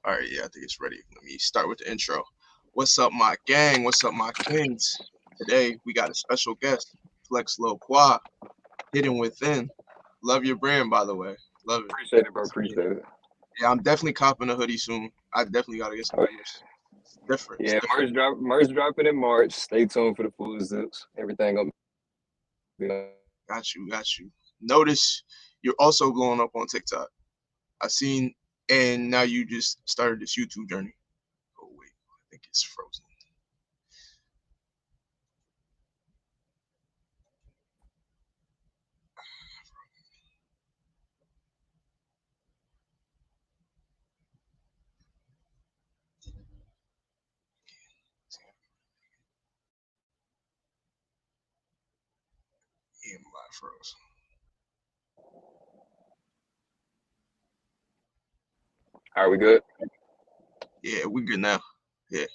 All right, yeah, I think it's ready. Let me start with the intro. What's up, my gang? What's up, my kings? Today we got a special guest, FlexLilQua, hidden within. Love your brand, by the way. Love it. Appreciate it, bro. Appreciate it. Yeah, I'm definitely copping a hoodie soon. I definitely gotta get some Oh, hoodies. It's different. It's yeah, different. merch dropping in March. Stay tuned for the full zips. Everything gonna be on. Got you, got you. Notice you're also blowing up on TikTok. I seen, and now you just started this YouTube journey. Oh wait, I think it's frozen. Yeah, my life froze. Are we good? Yeah, we good now. Yeah.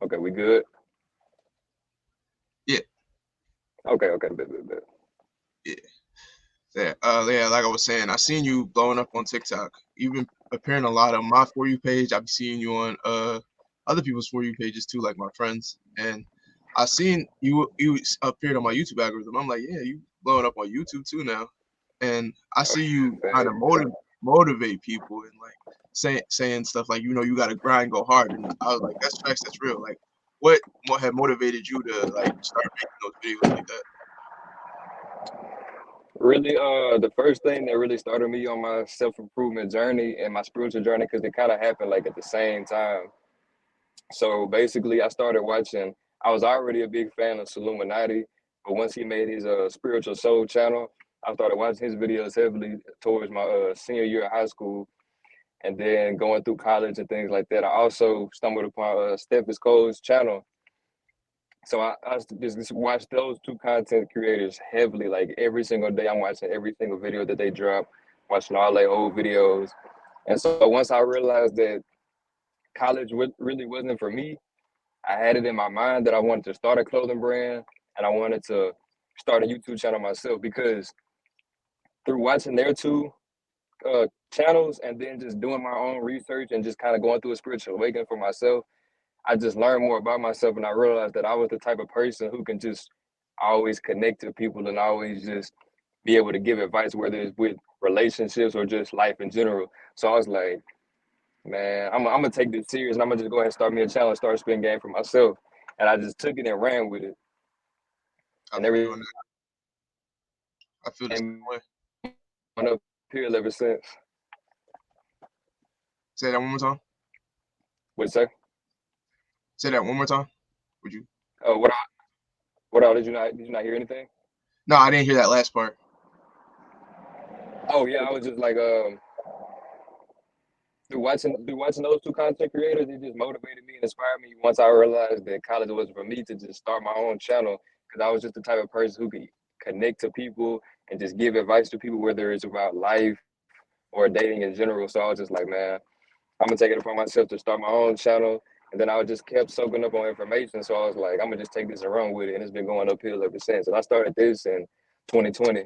Okay, we good. Yeah, Okay, bet. yeah. Yeah, like I was saying, I seen you blowing up on TikTok. You've been appearing a lot on my For You page. I've seen you on other people's For You pages too, like my friends. And I seen you appeared on my YouTube algorithm. I'm like, yeah, you blowing up on YouTube too now. And I Oh see yeah, you kind of thanks. motivate people and like saying stuff like, you got to grind, go hard. And I was like, that's facts, that's real. Like, what had motivated you to like start making those videos like that? Really, the first thing that really started me on my self improvement journey and my spiritual journey, because it kind of happened like at the same time. So basically, I started watching. I was already a big fan of Illuminati, but once he made his spiritual soul channel, I started watching his videos heavily towards my senior year of high school, and then going through college and things like that. I also stumbled upon Steph Cole's channel. So I just watch those two content creators heavily. Like every single day, I'm watching every single video that they drop, watching all their old videos. And so once I realized that college really wasn't for me, I had it in my mind that I wanted to start a clothing brand and I wanted to start a YouTube channel myself because through watching their two channels and then just doing my own research and just kind of going through a spiritual awakening for myself, I just learned more about myself and I realized that I was the type of person who can just always connect to people and always just be able to give advice, whether it's with relationships or just life in general. So I was like, man, I'm gonna take this serious and I'm gonna just go ahead and start me a channel, start spinning game for myself. And I just took it and ran with it. I And feel you on everything that. I feel the went same up way. here ever since. Say that one more time. What'd you say? Say that one more time. Would you? What what all did you not hear anything? No, I didn't hear that last part. Oh yeah, I was just like through watching those two content creators, it just motivated me and inspired me. Once I realized that college wasn't for me to just start my own channel, because I was just the type of person who could connect to people and just give advice to people, whether it's about life or dating in general. So I was just like, man, I'm gonna take it upon myself to start my own channel. And then I just kept soaking up on information. So I was like, I'm gonna just take this and run with it. And it's been going uphill ever since. And I started this in 2020.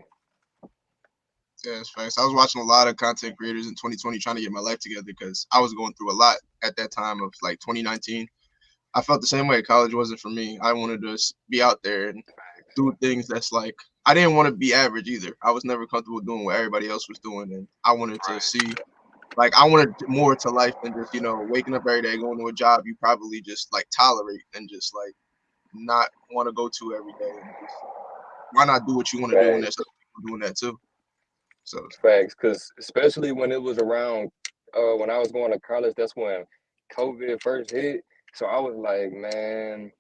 Yeah, it's facts. I was watching a lot of content creators in 2020 trying to get my life together because I was going through a lot at that time of like 2019. I felt the same way. College wasn't for me. I wanted to be out there and do things that's like, I didn't want to be average either. I was never comfortable doing what everybody else was doing. And I wanted to see, like, I wanted more to life than just, waking up every day, going to a job you probably just like tolerate and just like not want to go to every day. And just why not do what you want to do when there's Facts, other people doing that too? So, facts. Because especially when it was around, when I was going to college, that's when COVID first hit. So I was like, man,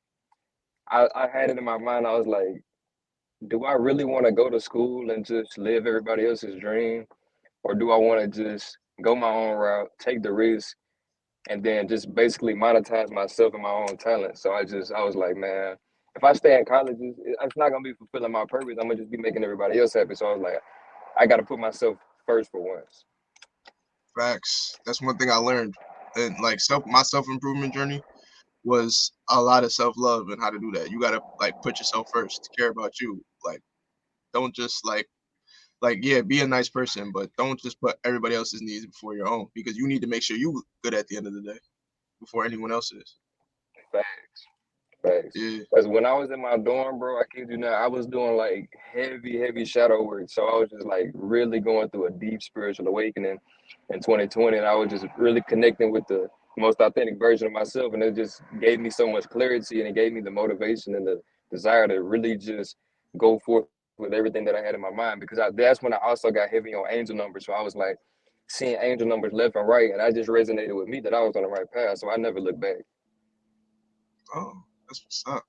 I had it in my mind. I was like, do I really want to go to school and just live everybody else's dream? Or do I want to just go my own route, take the risk, and then just basically monetize myself and my own talent? So I was like, man, if I stay in college, it's not gonna be fulfilling my purpose. I'm gonna just be making everybody else happy. So I was like, I got to put myself first for once. facts. That's one thing I learned. And like my self improvement journey. was a lot of self-love and how to do that. You gotta like put yourself first, care about you. Like don't just like yeah, be a nice person, but don't just put everybody else's needs before your own because you need to make sure you good at the end of the day before anyone else is. Facts. Facts. Yeah. Because when I was in my dorm, bro, I kid you not, I was doing like heavy, heavy shadow work. So I was just like really going through a deep spiritual awakening in 2020. And I was just really connecting with the most authentic version of myself. And it just gave me so much clarity and it gave me the motivation and the desire to really just go forth with everything that I had in my mind. Because that's when I also got heavy on angel numbers. So I was like seeing angel numbers left and right. And I just resonated with me that I was on the right path. So I never looked back. Oh, that's what's up.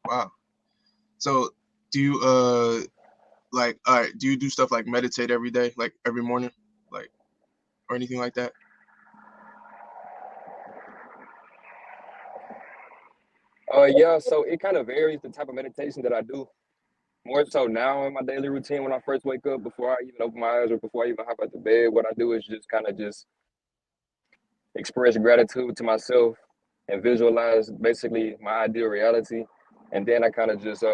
Wow. So do you like all right, do you do stuff like meditate every day, like every morning? Like or anything like that? Yeah, so it kind of varies the type of meditation that I do. More so now in my daily routine when I first wake up, before I even open my eyes or before I even hop out the bed, what I do is just kind of just express gratitude to myself and visualize basically my ideal reality. And then I kind of just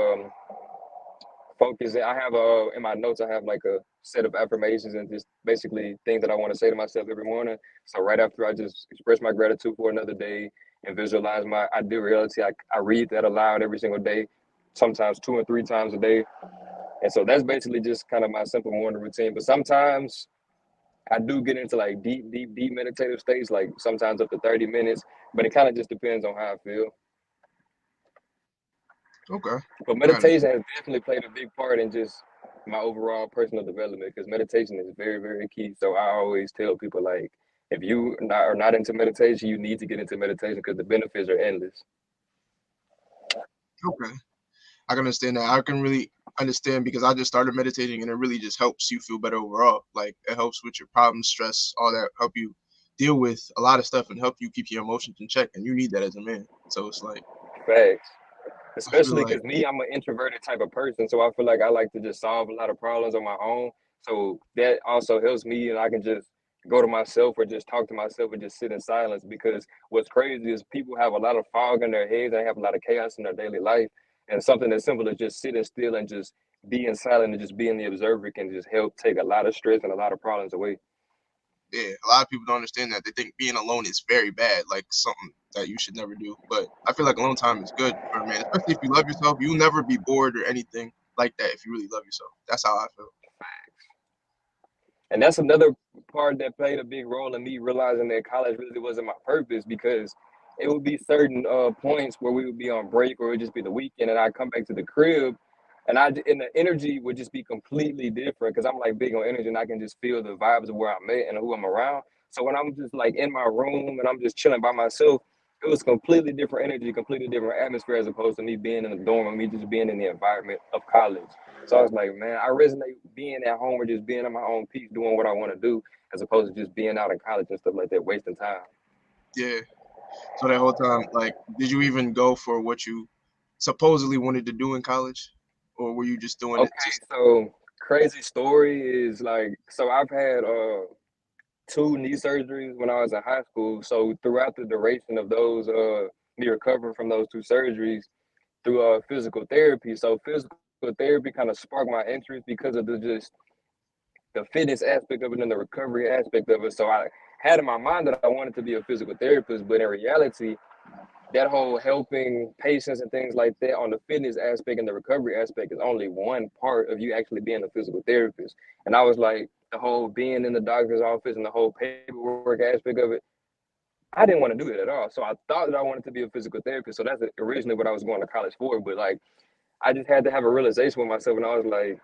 focus. I have in my notes, I have like a set of affirmations and just basically things that I want to say to myself every morning. So right after I just express my gratitude for another day and visualize my ideal reality, I read that aloud every single day, sometimes 2 and 3 times a day. And so that's basically just kind of my simple morning routine. But sometimes I do get into like deep, deep, deep meditative states, like sometimes up to 30 minutes, but it kind of just depends on how I feel. Okay. But I meditation understand. has definitely played a big part in just my overall personal development because meditation is very, very key. So I always tell people like, if you are not into meditation, you need to get into meditation because the benefits are endless. Okay. I can understand that. I can really understand because I just started meditating and it really just helps you feel better overall. Like it helps with your problems, stress, all that, help you deal with a lot of stuff and help you keep your emotions in check. And you need that as a man. So it's like Facts. I feel Especially like because me, I'm an introverted type of person, so I feel like I like to just solve a lot of problems on my own. So that also helps me, and I can just go to myself or just talk to myself and just sit in silence. Because what's crazy is people have a lot of fog in their heads, they have a lot of chaos in their daily life, and something as simple as just sitting still and just being silent and just being the observer can just help take a lot of stress and a lot of problems away. yeah, a lot of people don't understand that. They think being alone is very bad, like something that you should never do. But I feel like alone time is good for a man, especially if you love yourself. You'll never be bored or anything like that if you really love yourself. That's how I feel. And that's another part that played a big role in me realizing that college really wasn't my purpose because it would be certain points where we would be on break or it would just be the weekend and I'd come back to the crib and the energy would just be completely different because I'm like big on energy and I can just feel the vibes of where I'm at and who I'm around. So when I'm just like in my room and I'm just chilling by myself, it was completely different energy, completely different atmosphere as opposed to me being in the dorm and me just being in the environment of college. So I was like, man, I resonate being at home or just being in my own peace, doing what I want to do, as opposed to just being out in college and stuff like that, wasting time. Yeah. So that whole time, like, did you even go for what you supposedly wanted to do in college, or were you just doing it Okay, just? so crazy story is like, so I've had two knee surgeries when I was in high school. So throughout the duration of those, me recovering from those two surgeries through physical therapy. So physical therapy kind of sparked my interest because of the fitness aspect of it and the recovery aspect of it. So I had in my mind that I wanted to be a physical therapist, but in reality, that whole helping patients and things like that on the fitness aspect and the recovery aspect is only one part of you actually being a physical therapist. And I was like, the whole being in the doctor's office and the whole paperwork aspect of it, I didn't want to do it at all. So I thought that I wanted to be a physical therapist. So that's originally what I was going to college for. But like, I just had to have a realization with myself, and I was like,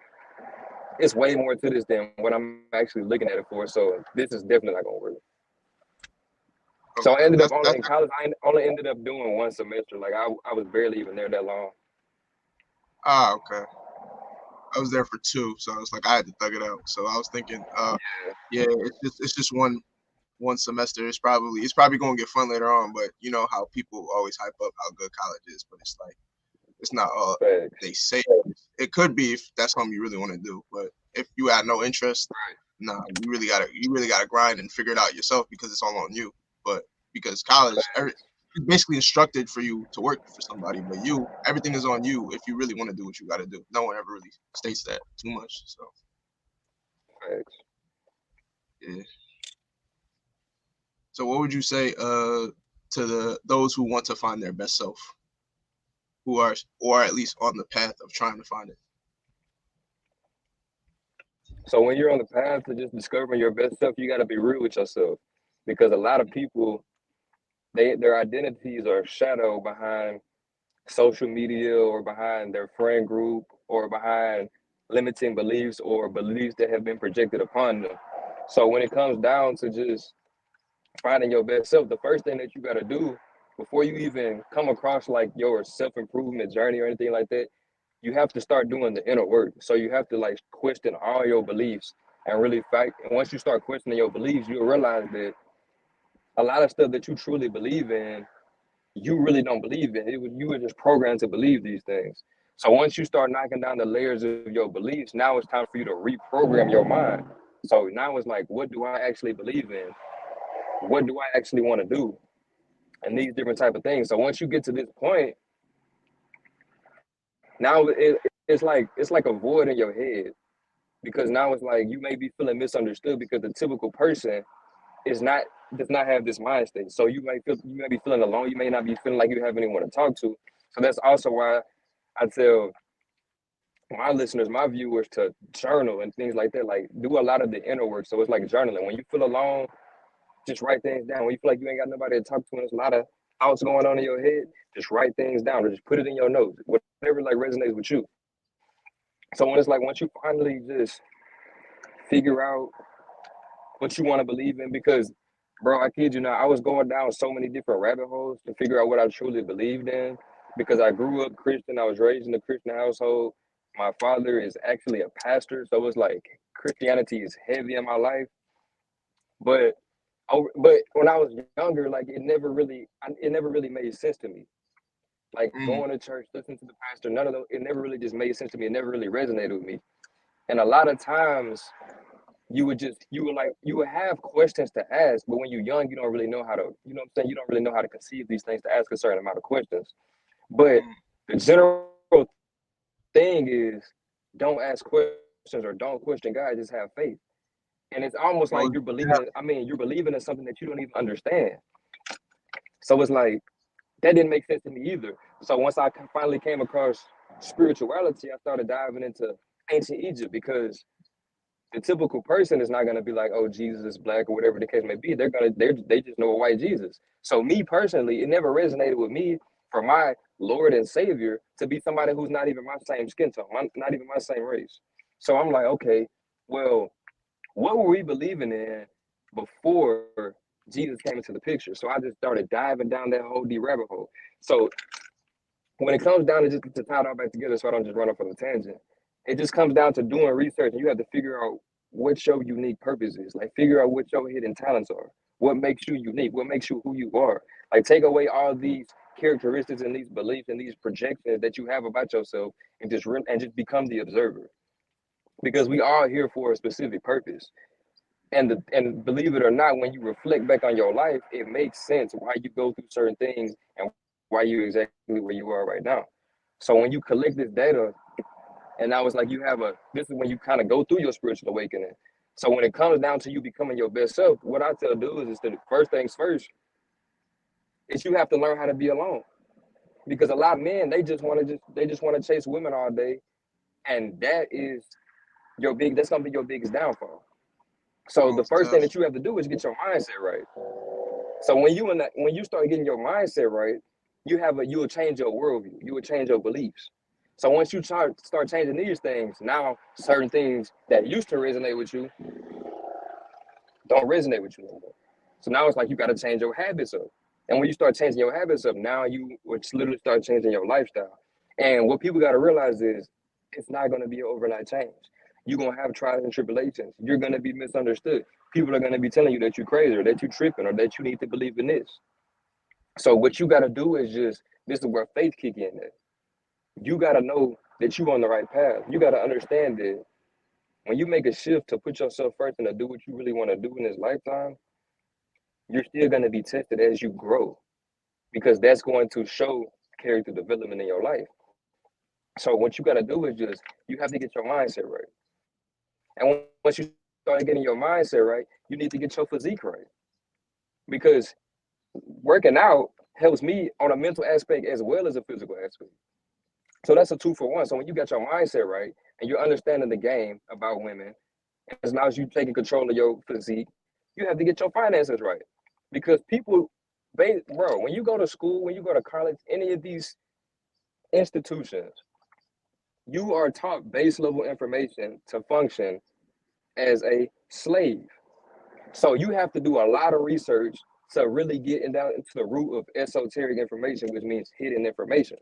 it's way more to this than what I'm actually looking at it for. So this is definitely not gonna work. So I Okay, ended up only that's in college. I only ended up doing one semester. Like I was barely even there that long. okay. I was there for two, so I was like, I had to thug it out. So I was thinking, yeah, it's just one semester. It's probably gonna get fun later on, but you know how people always hype up how good college is, but it's like it's not all Facts. they say. It could be if that's something you really want to do, but if you had no interest, nah, you really gotta grind and figure it out yourself because it's all on you. But because college, Facts. it's basically instructed for you to work for somebody, but everything is on you if you really want to do what you got to do. No one ever really states that too much. So Facts. yeah. So what would you say to those who want to find their best self, who are or at least on the path of trying to find it? So when you're on the path to just discovering your best self, you got to be real with yourself, because a lot of people, their identities are shadowed behind social media or behind their friend group or behind limiting beliefs or beliefs that have been projected upon them. So when it comes down to just finding your best self, the first thing that you got to do before you even come across like your self-improvement journey or anything like that, you have to start doing the inner work. So you have to like question all your beliefs and really fight. And once you start questioning your beliefs, you'll realize that a lot of stuff that you truly believe in, you really don't believe in. You were just programmed to believe these things. So once you start knocking down the layers of your beliefs, now it's time for you to reprogram your mind. So now it's like, what do I actually believe in? What do I actually want to do? And these different type of things. So once you get to this point, now it's like a void in your head, because now it's like you may be feeling misunderstood because the typical person is not does not have this mind state. So you may be feeling alone. You may not be feeling like you have anyone to talk to. So that's also why I tell my listeners, my viewers, to journal and things like that. Like do a lot of the inner work. So it's like journaling. When you feel alone, just write things down. When you feel like you ain't got nobody to talk to and there's a lot of thoughts going on in your head, just write things down or just put it in your notes. Whatever like resonates with you. So when it's like once you finally just figure out what you want to believe in, because bro, I kid you not, I was going down so many different rabbit holes to figure out what I truly believed in, because I grew up Christian. I was raised in a Christian household. My father is actually a pastor, so it's like Christianity is heavy in my life. But but when I was younger, like it never really made sense to me. Like Mm. going to church, listening to the pastor, none of those, it never really just made sense to me. It never really resonated with me. And a lot of times you would have questions to ask, but when you're young, you don't really know how to, you know what I'm saying? You don't really know how to conceive these things to ask a certain amount of questions. But Mm. the general thing is don't ask questions or don't question God, just have faith. And it's almost like Well, yeah. you're believing in something that you don't even understand. So it's like that didn't make sense to me either. So once I finally came across spirituality, I started diving into ancient Egypt, because the typical person is not going to be like, oh, Jesus is black or whatever the case may be. They just know a white Jesus. So me personally, it never resonated with me for my Lord and Savior to be somebody who's not even my same skin tone, not even my same race. So I'm like, okay, well, what were we believing in before Jesus came into the picture? So I just started diving down that whole deep rabbit hole. So when it comes down to just to tie it all back together, so I don't just run off on a tangent, it just comes down to doing research, and you have to figure out what your unique purpose is. Like figure out what your hidden talents are. What makes you unique? What makes you who you are? Like take away all these characteristics and these beliefs and these projections that you have about yourself, and just become the observer. Because we are here for a specific purpose. And believe it or not, when you reflect back on your life, it makes sense why you go through certain things and why you're exactly where you are right now. So when you collect this data, and now it's like this is when you kind of go through your spiritual awakening. So when it comes down to you becoming your best self, what I tell dudes is the first things first is you have to learn how to be alone. Because a lot of men, they just want to chase women all day, and that's gonna be your biggest downfall. So the Most first thing deaf. that you have to do is get your mindset right. So when you start getting your mindset right, you will change your worldview. You will change your beliefs. So once you start changing these things, now certain things that used to resonate with you don't resonate with you anymore. So now it's like you got to change your habits up. And when you start changing your habits up, now you would literally start changing your lifestyle. And what people got to realize is it's not going to be an overnight change. You're going to have trials and tribulations. You're going to be misunderstood. People are going to be telling you that you're crazy or that you're tripping or that you need to believe in this. So what you got to do is this is where faith kick in at. You got to know that you're on the right path. You got to understand that when you make a shift to put yourself first and to do what you really want to do in this lifetime, you're still going to be tested as you grow. because that's going to show character development in your life. So what you got to do is just you have to get your mindset right. And once you start getting your mindset right, you need to get your physique right. Because working out helps me on a mental aspect as well as a physical aspect. So that's a two for one. So when you got your mindset right and you're understanding the game about women, and as long as you taking control of your physique, you have to get your finances right. Because people, bro, when you go to school, when you go to college, any of these institutions, you are taught base level information to function as a slave. So you have to do a lot of research to really get down into the root of esoteric information, which means hidden information.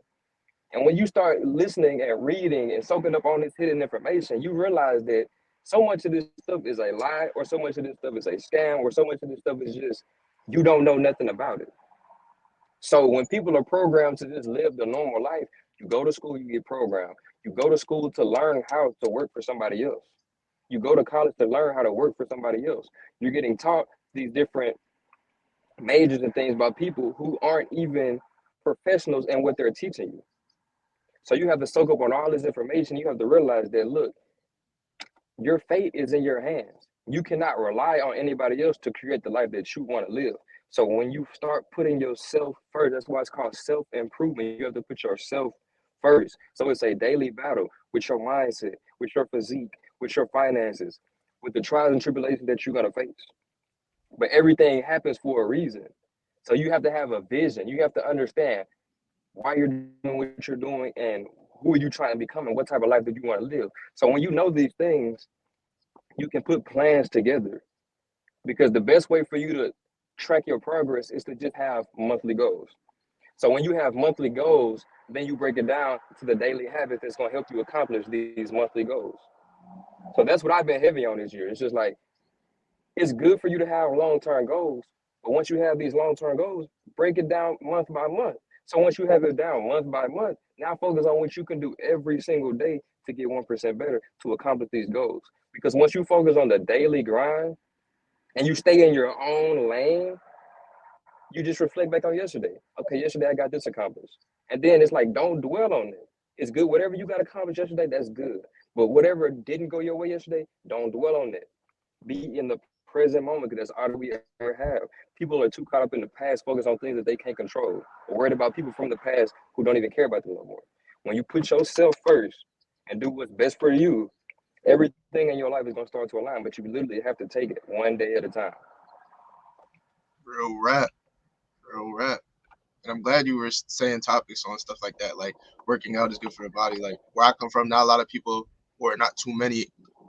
And when you start listening and reading and soaking up on this hidden information, you realize that so much of this stuff is a lie, or so much of this stuff is a scam, or so much of this stuff is just you don't know nothing about it. So when people are programmed to just live the normal life, you go to school, you get programmed. You go to school to learn how to work for somebody else. You go to college to learn how to work for somebody else. You're getting taught these different majors and things by people who aren't even professionals in what they're teaching you. So you have to soak up on all this information. You have to realize that, look, your fate is in your hands. You cannot rely on anybody else to create the life that you want to live. So when you start putting yourself first, that's why it's called self-improvement. You have to put yourself first. So it's a daily battle with your mindset, with your physique, with your finances, with the trials and tribulations that you're gonna face. But everything happens for a reason. So you have to have a vision. You have to understand why you're doing what you're doing and who are you trying to become and what type of life that you want to live. So when you know these things, you can put plans together, because the best way for you to track your progress is to just have monthly goals. So when you have monthly goals, then you break it down to the daily habits that's going to help you accomplish these monthly goals. So that's what I've been heavy on this year. It's just like, it's good for you to have long-term goals, but once you have these long-term goals, break it down month by month. So once you have it down month by month, now focus on what you can do every single day to get 1% better to accomplish these goals. Because once you focus on the daily grind and you stay in your own lane, you just reflect back on yesterday. Okay, yesterday I got this accomplished. And then it's like, don't dwell on it. It's good. Whatever you got accomplished yesterday, that's good. But whatever didn't go your way yesterday, don't dwell on it. Be in the present moment, because that's all that we ever have. People are too caught up in the past, focused on things that they can't control, or worried about people from the past who don't even care about them no more. When you put yourself first and do what's best for you, everything in your life is going to start to align, but you literally have to take it one day at a time. Real rap, real rap. And I'm glad you were saying topics on stuff like that. Like working out is good for the body. Like where I come from, not a lot of people, or not too many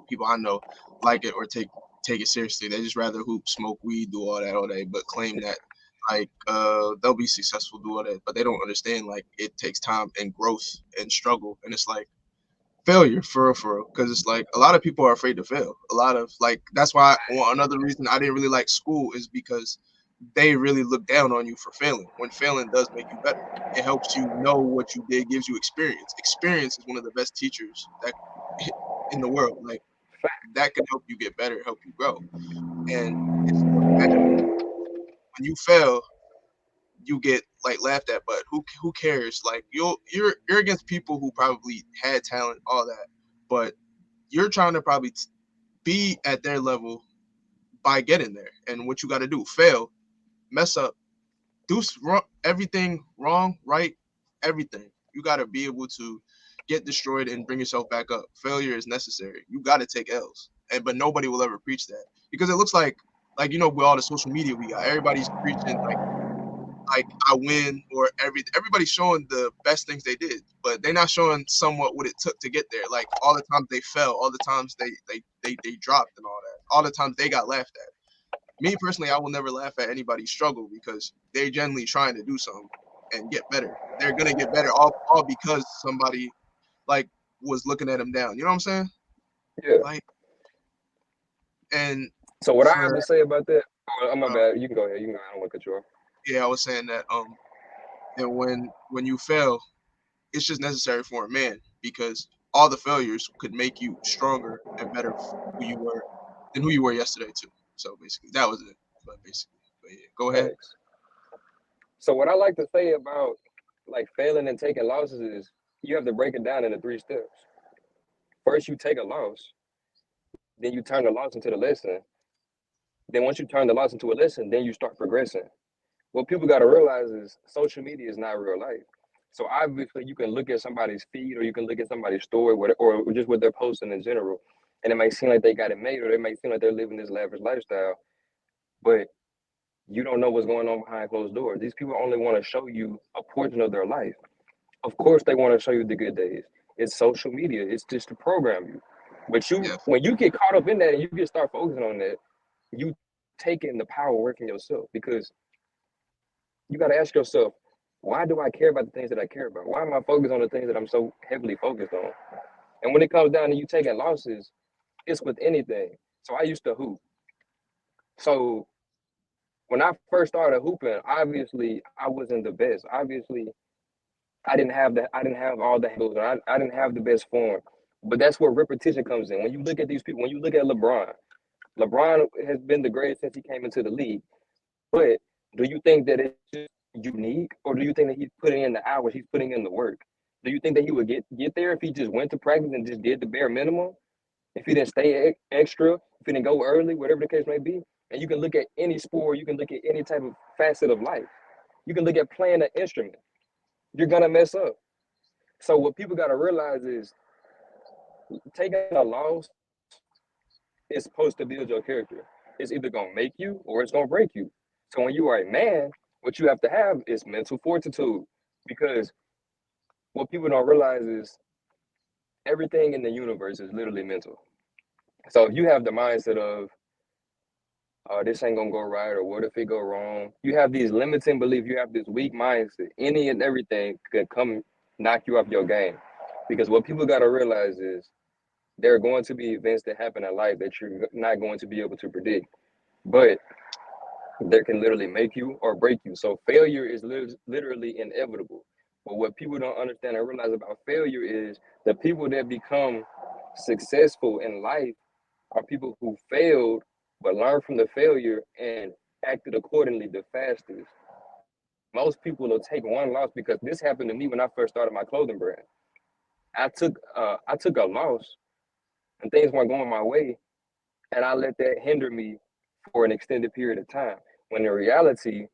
people I know, like it or take it seriously. They just rather hoop, smoke weed, do all that all day, but claim that like they'll be successful, do all that. But they don't understand like it takes time and growth and struggle, and it's like failure for real. Because it's like a lot of people are afraid to fail. A lot of like that's why another reason I didn't really like school is because they really look down on you for failing when failing does make you better. It helps you know what you did, gives you experience. Experience is one of the best teachers that in the world. Like that can help you get better, help you grow. And it's imagine when you fail, you get like laughed at, but who cares? Like you're against people who probably had talent, all that, but you're trying to probably be at their level by getting there. And what you got to do, fail, mess up, do everything wrong, right, everything. You got to be able to get destroyed and bring yourself back up. Failure is necessary. You got to take L's, and but nobody will ever preach that because it looks like with all the social media we got, everybody's preaching like I win or everybody's showing the best things they did, but they're not showing somewhat what it took to get there. Like all the times they fell, all the times they dropped and all that, all the times they got laughed at. Me personally, I will never laugh at anybody's struggle because they're generally trying to do something and get better. They're gonna get better all because somebody like was looking at them down. You know what I'm saying? Yeah. Like and So what I have for to say about that, oh, my uh, bad. You can go ahead. You can go ahead. I don't want to cut you off. yeah, I was saying that and when you fail, it's just necessary for a man because all the failures could make you stronger and better who you were than who you were yesterday too. So basically, that was it. But basically, but yeah, go ahead. Thanks. So what I like to say about like failing and taking losses is you have to break it down into three steps. First, you take a loss, then you turn the loss into the lesson. Then once you turn the loss into a lesson, then you start progressing. What people got to realize is social media is not real life. So obviously, you can look at somebody's feed or you can look at somebody's story, or just what they're posting in general, and it may seem like they got it made, or it may seem like they're living this lavish lifestyle, but you don't know what's going on behind closed doors. These people only want to show you a portion of their life. Of course, they want to show you the good days. It's social media. It's just to program you. But Yeah, when you get caught up in that and you get start focusing on that, you taking the power away from yourself because you got to ask yourself, why do I care about the things that I care about? Why am I focused on the things that I'm so heavily focused on? And when it comes down to you taking losses, it's with anything. So I used to hoop. So when I first started hooping, obviously I wasn't the best. Obviously, I didn't have all the handles, or I didn't have the best form. But that's where repetition comes in. When you look at these people, when you look at LeBron has been the greatest since he came into the league. But do you think that it's just unique, or do you think that he's putting in the hours, he's putting in the work? Do you think that he would get there if he just went to practice and just did the bare minimum? If he didn't stay extra, if he didn't go early, whatever the case may be? And you can look at any sport, you can look at any type of facet of life. You can look at playing an instrument. You're gonna mess up. So what people gotta realize is taking a loss is supposed to build your character. It's either gonna make you or it's gonna break you. So when you are a man, what you have to have is mental fortitude, because what people don't realize is everything in the universe is literally mental. So if you have the mindset of, this ain't gonna go right, or what if it go wrong, you have these limiting beliefs, you have this weak mindset, any and everything could come knock you off your game. Because what people gotta realize is there are going to be events that happen in life that you're not going to be able to predict, but that can literally make you or break you. So failure is literally inevitable. But what people don't understand and realize about failure is the people that become successful in life are people who failed but learned from the failure and acted accordingly the fastest. Most people will take one loss, because this happened to me when I first started my clothing brand. I took a loss and things weren't going my way, and I let that hinder me for an extended period of time. When in reality,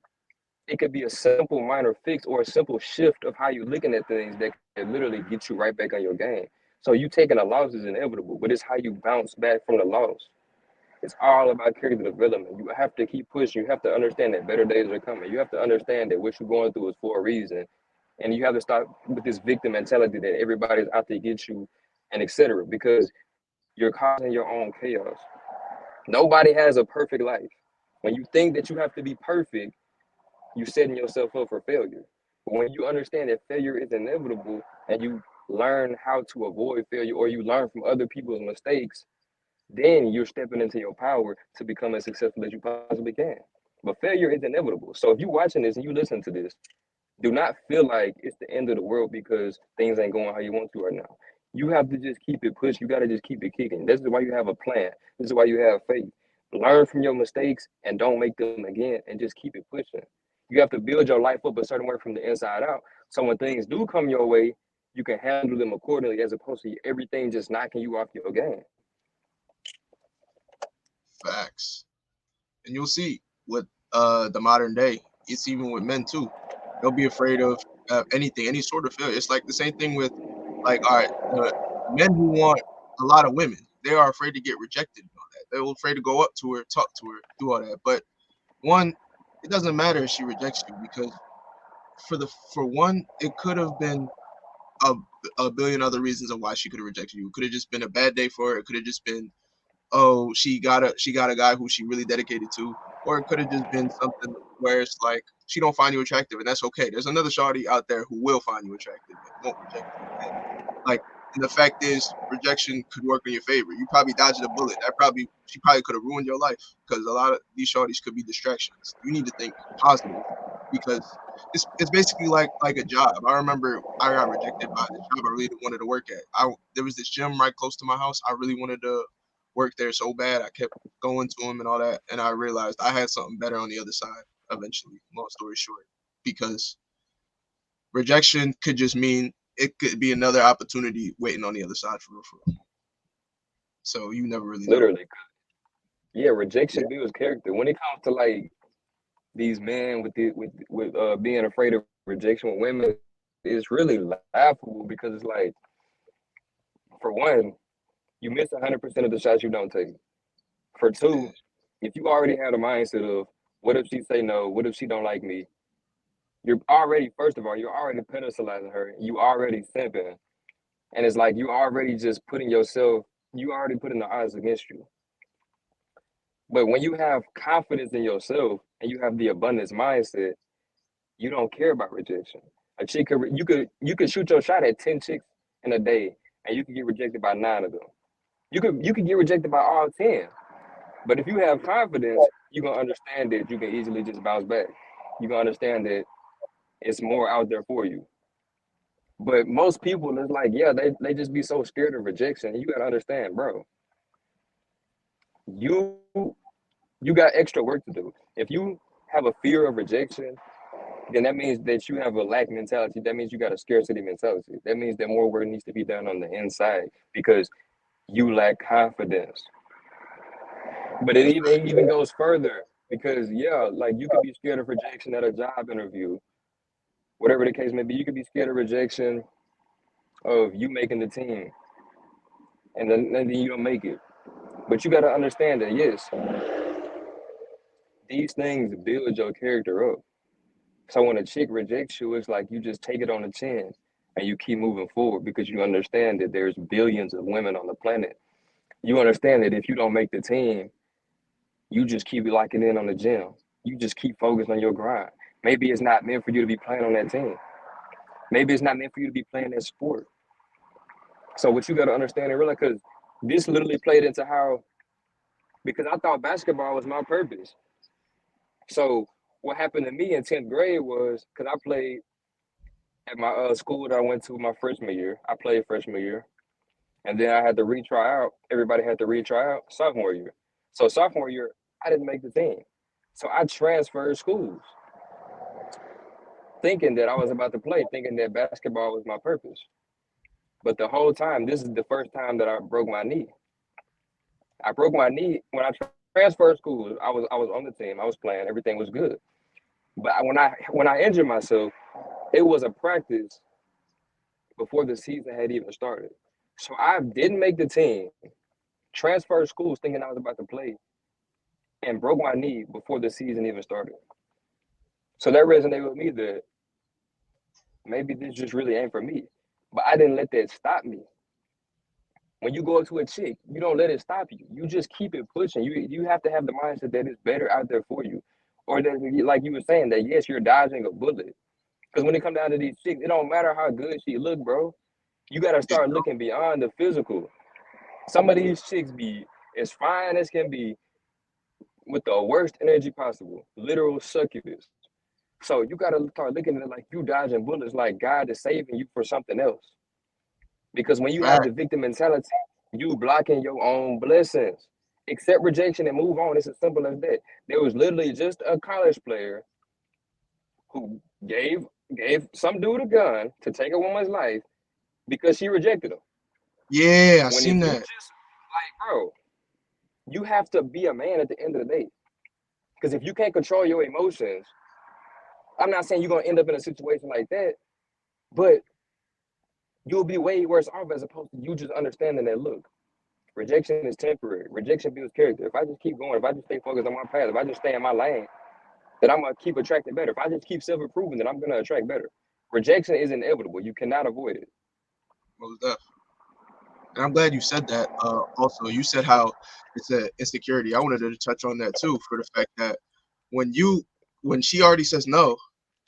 it could be a simple minor fix or a simple shift of how you're looking at things that could literally get you right back on your game. So you taking a loss is inevitable, but it's how you bounce back from the loss. It's all about character development. You have to keep pushing. You have to understand that better days are coming. You have to understand that what you're going through is for a reason. And you have to stop with this victim mentality that everybody's out to get you and etc. Because you're causing your own chaos. Nobody has a perfect life. When you think that you have to be perfect, you're setting yourself up for failure. But when you understand that failure is inevitable and you learn how to avoid failure, or you learn from other people's mistakes, then you're stepping into your power to become as successful as you possibly can. But failure is inevitable. So if you're watching this and you listen to this, do not feel like it's the end of the world because things ain't going how you want to right now. You have to just keep it pushed. You got to just keep it kicking. This is why you have a plan. This is why you have faith. Learn from your mistakes and don't make them again, and just keep it pushing. You have to build your life up a certain way from the inside out. So when things do come your way, you can handle them accordingly, as opposed to everything just knocking you off your game. facts. And you'll see with the modern day, it's even with men too. They'll be afraid of anything, any sort of failure. It's like the same thing with, like, all right, the men who want a lot of women, they are afraid to get rejected and all that. They're afraid to go up to her, talk to her, do all that. But one, it doesn't matter if she rejects you, because for one, it could have been a, a billion other reasons of why she could have rejected you. It could have just been a bad day for her. It could have just been, oh, she got a guy who she really dedicated to, or it could have just been something where it's like she don't find you attractive, and that's okay. There's another shawty out there who will find you attractive and won't reject you. And like, and the fact is, rejection could work in your favor. You probably dodged a bullet. She probably could have ruined your life, because a lot of these shawties could be distractions. You need to think positive, because it's basically like a job. I remember I got rejected by the job I really wanted to work at. There was this gym right close to my house. I really wanted to work there so bad. I kept going to him and all that, and I realized I had something better on the other side eventually. Long story short. because rejection could just mean it could be another opportunity waiting on the other side for real, for real. So you never really know. Literally. Yeah, Yeah. rejection builds character. When it comes to like these men with being afraid of rejection with women, it's really laughable because it's like, for one, you miss 100% of the shots you don't take. For two, if you already have a mindset of what if she say no, what if she don't like me, you're already, first of all, you're already pedestalizing her, you already simping, and it's like you already just putting yourself, you already putting the odds against you. But when you have confidence in yourself and you have the abundance mindset, you don't care about rejection. A chick could you could shoot your shot at 10 chicks in a day and you could get rejected by 9 of them. You could get rejected by all 10. But if you have confidence, you're gonna understand that you can easily just bounce back. You're gonna understand that it's more out there for you. But most people, it's like, yeah, they just be so scared of rejection. You gotta understand, bro, you you got extra work to do. If you have a fear of rejection, then that means that you have a lack mentality. That means you got a scarcity mentality. That means that more work needs to be done on the inside because you lack confidence. But it even goes further because yeah, like you could be scared of rejection at a job interview, whatever the case may be. You could be scared of rejection of you making the team, and then you don't make it. But you got to understand that yes, these things build your character up. So when a chick rejects you, it's like you just take it on the chin and you keep moving forward because you understand that there's billions of women on the planet. You understand that if you don't make the team, you just keep locking in on the gym. You just keep focused on your grind. Maybe it's not meant for you to be playing on that team. Maybe it's not meant for you to be playing that sport. So what you got to understand and realize, because this literally played into how, because I thought basketball was my purpose. So what happened to me in 10th grade was, because I played at my school that I went to my freshman year. I played freshman year. And then I had to retry out. Everybody had to retry out sophomore year. So sophomore year, I didn't make the team. So I transferred schools, thinking that I was about to play, thinking that basketball was my purpose. But the whole time, this is the first time that I broke my knee. I broke my knee when I transferred schools. I was on the team. I was playing. Everything was good. But when I injured myself, it was a practice before the season had even started. So I didn't make the team. Transferred schools thinking I was about to play, and broke my knee before the season even started. So that resonated with me that maybe this just really ain't for me. But I didn't let that stop me. When you go up to a chick, you don't let it stop you. You just keep it pushing. You have to have the mindset that it's better out there for you. Or that, like you were saying, that yes, you're dodging a bullet. Because when it comes down to these chicks, it don't matter how good she look, bro. You gotta start looking beyond the physical. Some of these chicks be as fine as can be with the worst energy possible, literal succubus. So you gotta start looking at it like you dodging bullets, like God is saving you for something else. Because when you have Fact. the victim mentality, you blocking your own blessings. Accept rejection and move on. It's as simple as that. There was literally just a college player who gave some dude a gun to take a woman's life because she rejected him. Yeah, I When seen if you that. just like, bro, you have to be a man at the end of the day. Because if you can't control your emotions, I'm not saying you're gonna end up in a situation like that, but you'll be way worse off as opposed to you just understanding that look, rejection is temporary. Rejection builds character. If I just keep going, if I just stay focused on my path, if I just stay in my lane, then I'm gonna keep attracting better. If I just keep self-improving, then I'm gonna attract better. Rejection is inevitable. You cannot avoid it. Most definitely. And I'm glad you said that. Also, you said how it's a insecurity. I wanted to touch on that too, for the fact that when you when she already says no,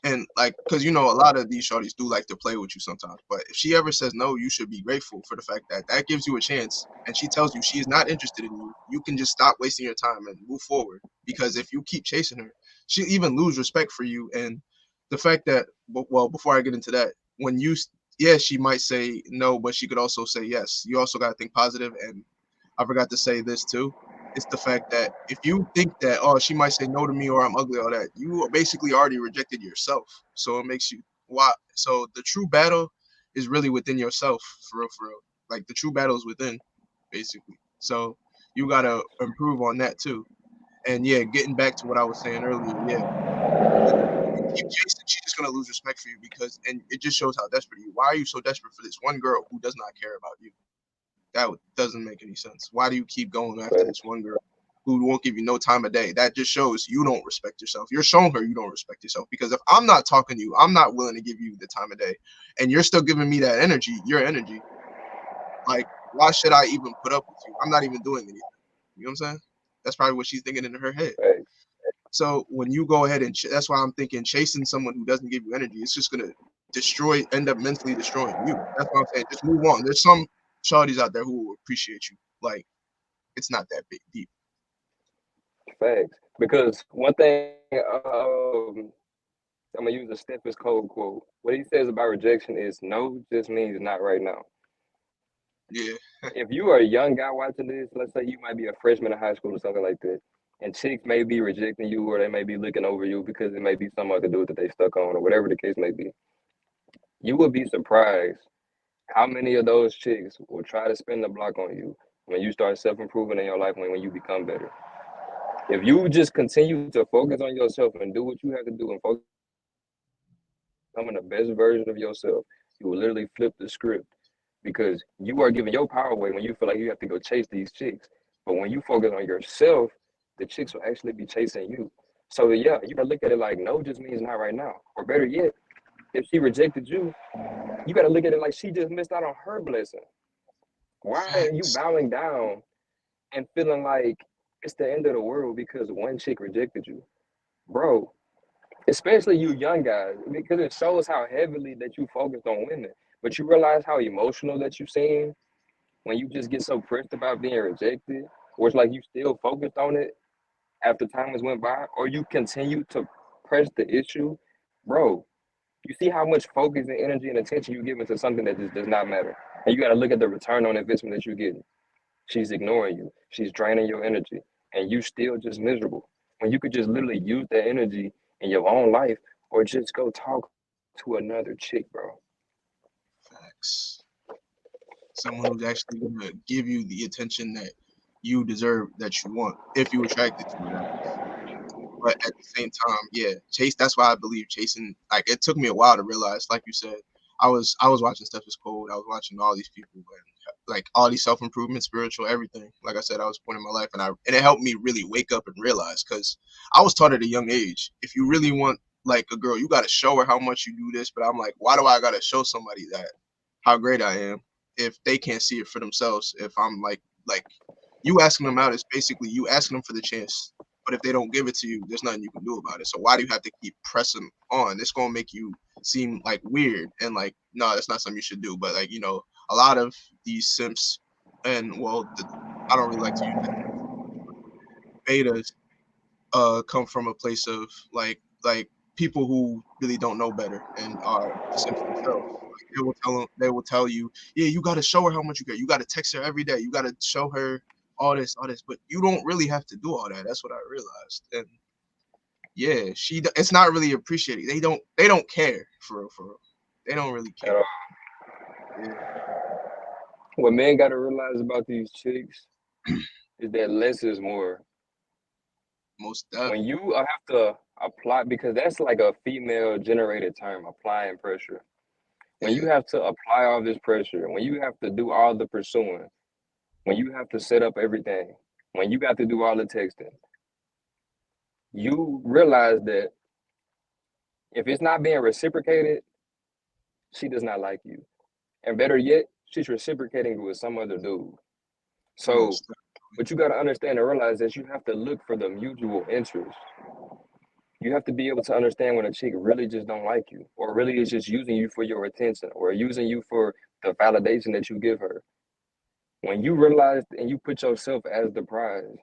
and like, because you know a lot of these shorties do like to play with you sometimes, but if she ever says no, you should be grateful for the fact that that gives you a chance, and she tells you she is not interested in you. You can just stop wasting your time and move forward, because if you keep chasing her, she'll even lose respect for you. And the fact that, well, before I get into that, when you, yeah, she might say no, but she could also say yes. You also got to think positive. And I forgot to say this too. It's the fact that if you think that, oh, she might say no to me or I'm ugly or that, you basically already rejected yourself. So it makes you why. So the true battle is really within yourself, for real, for real. Like the true battle is within, basically. So you gotta improve on that too. And yeah, getting back to what I was saying earlier, yeah, you keep chasing, she's just gonna lose respect for you because, and it just shows how desperate you. Why are you so desperate for this one girl who does not care about you? That doesn't make any sense. Why do you keep going after this one girl who won't give you no time of day? That just shows you don't respect yourself. You're showing her you don't respect yourself because if I'm not talking to you, I'm not willing to give you the time of day, and you're still giving me that energy, your energy. Like, why should I even put up with you? I'm not even doing anything. You know what I'm saying? That's probably what she's thinking in her head. Facts. So when you go ahead and that's why I'm thinking chasing someone who doesn't give you energy, it's just gonna end up mentally destroying you. That's what I'm saying. Just move on. There's some shawties out there who will appreciate you. Like it's not that big deep. Facts. Because one thing, I'm gonna use a Stephen's Code quote. What he says about rejection is no just means not right now. Yeah. If you are a young guy watching this, let's say you might be a freshman in high school or something like that, and chicks may be rejecting you or they may be looking over you because it may be some other dude that they stuck on or whatever the case may be, you will be surprised how many of those chicks will try to spin the block on you when you start self-improving in your life when you become better. If you just continue to focus on yourself and do what you have to do and focus on becoming the best version of yourself, you will literally flip the script because you are giving your power away when you feel like you have to go chase these chicks. But when you focus on yourself, the chicks will actually be chasing you. So yeah, you gotta look at it like no just means not right now. Or better yet, if she rejected you, you gotta look at it like she just missed out on her blessing. Why are you Facts. bowing down and feeling like it's the end of the world because one chick rejected you? Bro, especially you young guys, because it shows how heavily that you focused on women. But you realize how emotional that you seem when you just get so pressed about being rejected, or it's like you still focused on it after time has went by, or you continue to press the issue, bro. You see how much focus and energy and attention you give into something that just does not matter. And you got to look at the return on investment that you're getting. She's ignoring you. She's draining your energy, and you still just miserable. When you could just literally use that energy in your own life, or just go talk to another chick, bro. Facts. Someone who's actually gonna give you the attention that you deserve, that you want, if you attracted to it. But at the same time, yeah, chase. That's why I believe chasing. Like it took me a while to realize. Like you said, I was watching Stuff Is Cold. I was watching all these people and like all these self improvement, spiritual, everything. Like I said, I was pointing my life, and it helped me really wake up and realize because I was taught at a young age. If you really want like a girl, you got to show her how much you do this. But I'm like, why do I got to show somebody that how great I am if they can't see it for themselves? If I'm like you asking them out is basically you asking them for the chance, but if they don't give it to you, there's nothing you can do about it. So why do you have to keep pressing on? It's gonna make you seem like weird and like no, that's not something you should do. But like a lot of these simps and I don't really like to use that betas come from a place of like people who really don't know better and are simps themselves. Like they will tell you, yeah, you got to show her how much you get. You got to text her every day. You got to show her all this, but you don't really have to do all that. That's what I realized. And yeah, it's not really appreciated. They don't care for real, for real. They don't really At care. all. Yeah, What men got to realize about these chicks is that less is more. most When deaf. you have to apply, because that's like a female generated term, applying pressure. When you Yeah, have to apply all this pressure, when you have to do all the pursuing, when you have to set up everything, when you got to do all the texting, you realize that if it's not being reciprocated, she does not like you. And better yet, she's reciprocating with some other dude. So, most deaf. what you got to understand and realize is you have to look for the mutual interest. You have to be able to understand when a chick really just don't like you, or really is just using you for your attention, or using you for the validation that you give her. When you realize and you put yourself as the prize,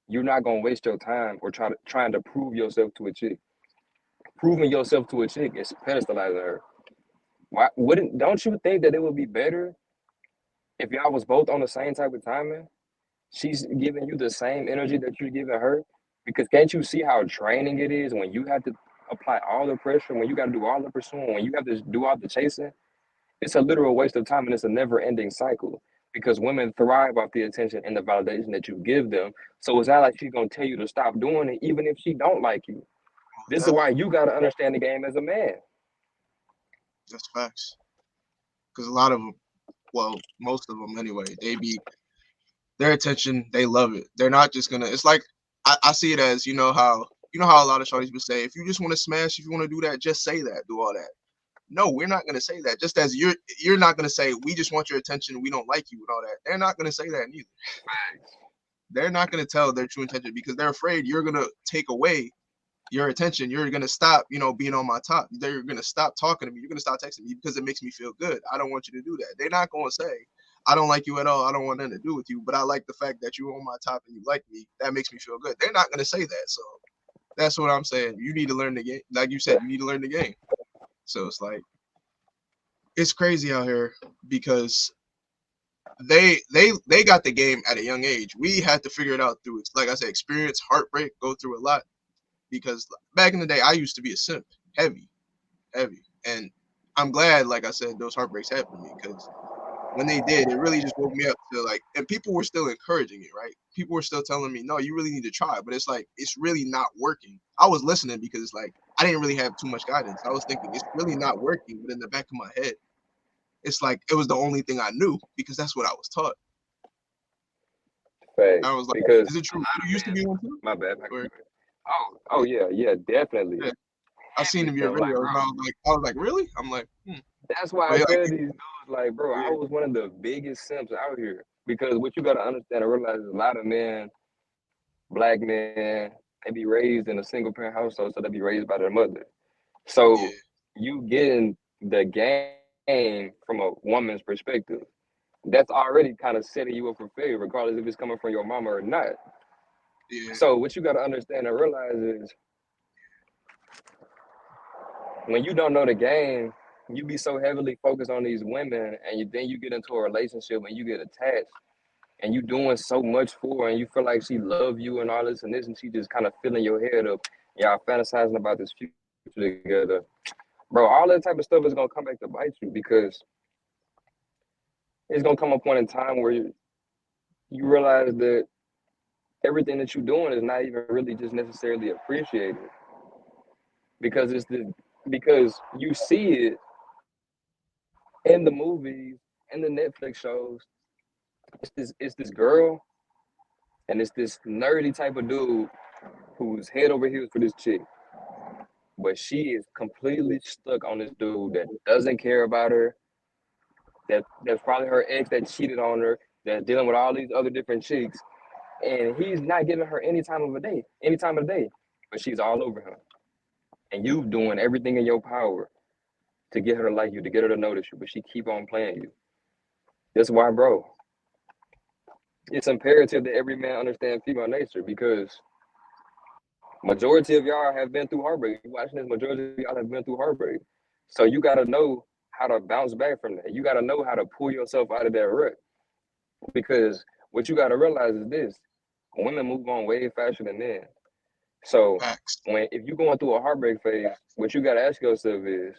you're not gonna waste your time or trying to prove yourself to a chick. Proving yourself to a chick is pedestalizing her. Why wouldn't don't you think that it would be better if y'all was both on the same type of timing? she's giving you the same energy that you're giving her? Because can't you see how draining it is when you have to apply all the pressure, when you got to do all the pursuing, when you have to do all the chasing? It's a literal waste of time and it's a never ending cycle because women thrive off the attention and the validation that you give them. So it's not like she's going to tell you to stop doing it, even if she don't like you. This is That, why you got to understand the game as a man. that's facts. Because a lot of them, well, most of them anyway, their attention, they love it. They're not just gonna. It's like I see it as you know how a lot of shorties would say, if you just want to smash, if you want to do that, just say that, do all that. No, we're not gonna say that. Just as you're not gonna say we just want your attention, we don't like you and all that. They're not gonna say that neither. They're not gonna tell their true intention because they're afraid you're gonna take away your attention. You're gonna stop, being on my top. They're gonna stop talking to me. You're gonna stop texting me because it makes me feel good. I don't want you to do that. They're not gonna say, I don't like you at all. I don't want nothing to do with you, but I like the fact that you're on my top and you like me. That makes me feel good. They're not gonna say that. So that's what I'm saying. You need to learn the game. Like you said, you need to learn the game. So it's like it's crazy out here because they got the game at a young age. We had to figure it out through, like I said, experience, heartbreak, go through a lot. Because back in the day, I used to be a simp, heavy, heavy, and I'm glad, like I said, those heartbreaks happened to me because when they did, it really just woke me up to like, and people were still encouraging it, right? People were still telling me, no, you really need to try, but it's like it's really not working. I was listening because it's like I didn't really have too much guidance. I was thinking it's really not working, but in the back of my head, it's like it was the only thing I knew because that's what I was taught. Facts. I was like, Because is it a true? lot You of used to men, be one too? my bad. Or, Oh yeah, yeah, definitely. yeah, I seen Heavy them your stuff. Like, videos, bro, and I was like, really? I'm like, that's why I but like, tell these dudes, like, bro, I yeah, was one of the biggest simps out here. Because what you gotta understand and realize is a lot of men, black men, they be raised in a single parent household, so they be raised by their mother. So yeah, you getting the game from a woman's perspective. That's already kind of setting you up for failure, regardless if it's coming from your mama or not. yeah, So what you gotta understand and realize is when you don't know the game, you be so heavily focused on these women, and then you get into a relationship and you get attached, and you doing so much for her, and you feel like she love you and all this and this, and she just kind of filling your head up. Y'all fantasizing about this future together, bro. All that type of stuff is gonna come back to bite you because it's gonna come a point in time where you realize that everything that you're doing is not even really just necessarily appreciated because because you see it in the movies and the Netflix shows. It's this girl and it's this nerdy type of dude who's head over heels for this chick, but she is completely stuck on this dude that doesn't care about her. That's probably her ex that cheated on her. That's dealing with all these other different chicks, and he's not giving her any time of the day. But she's all over him, and you doing everything in your power to get her to like you, to get her to notice you, but she keep on playing you. That's why, bro, it's imperative that every man understand female nature because majority of y'all have been through heartbreak. You watching this, majority of y'all have been through heartbreak. So you gotta know how to bounce back from that. You gotta know how to pull yourself out of that rut. Because what you gotta realize is this: women move on way faster than men. So facts. if you're going through a heartbreak phase, what you gotta ask yourself is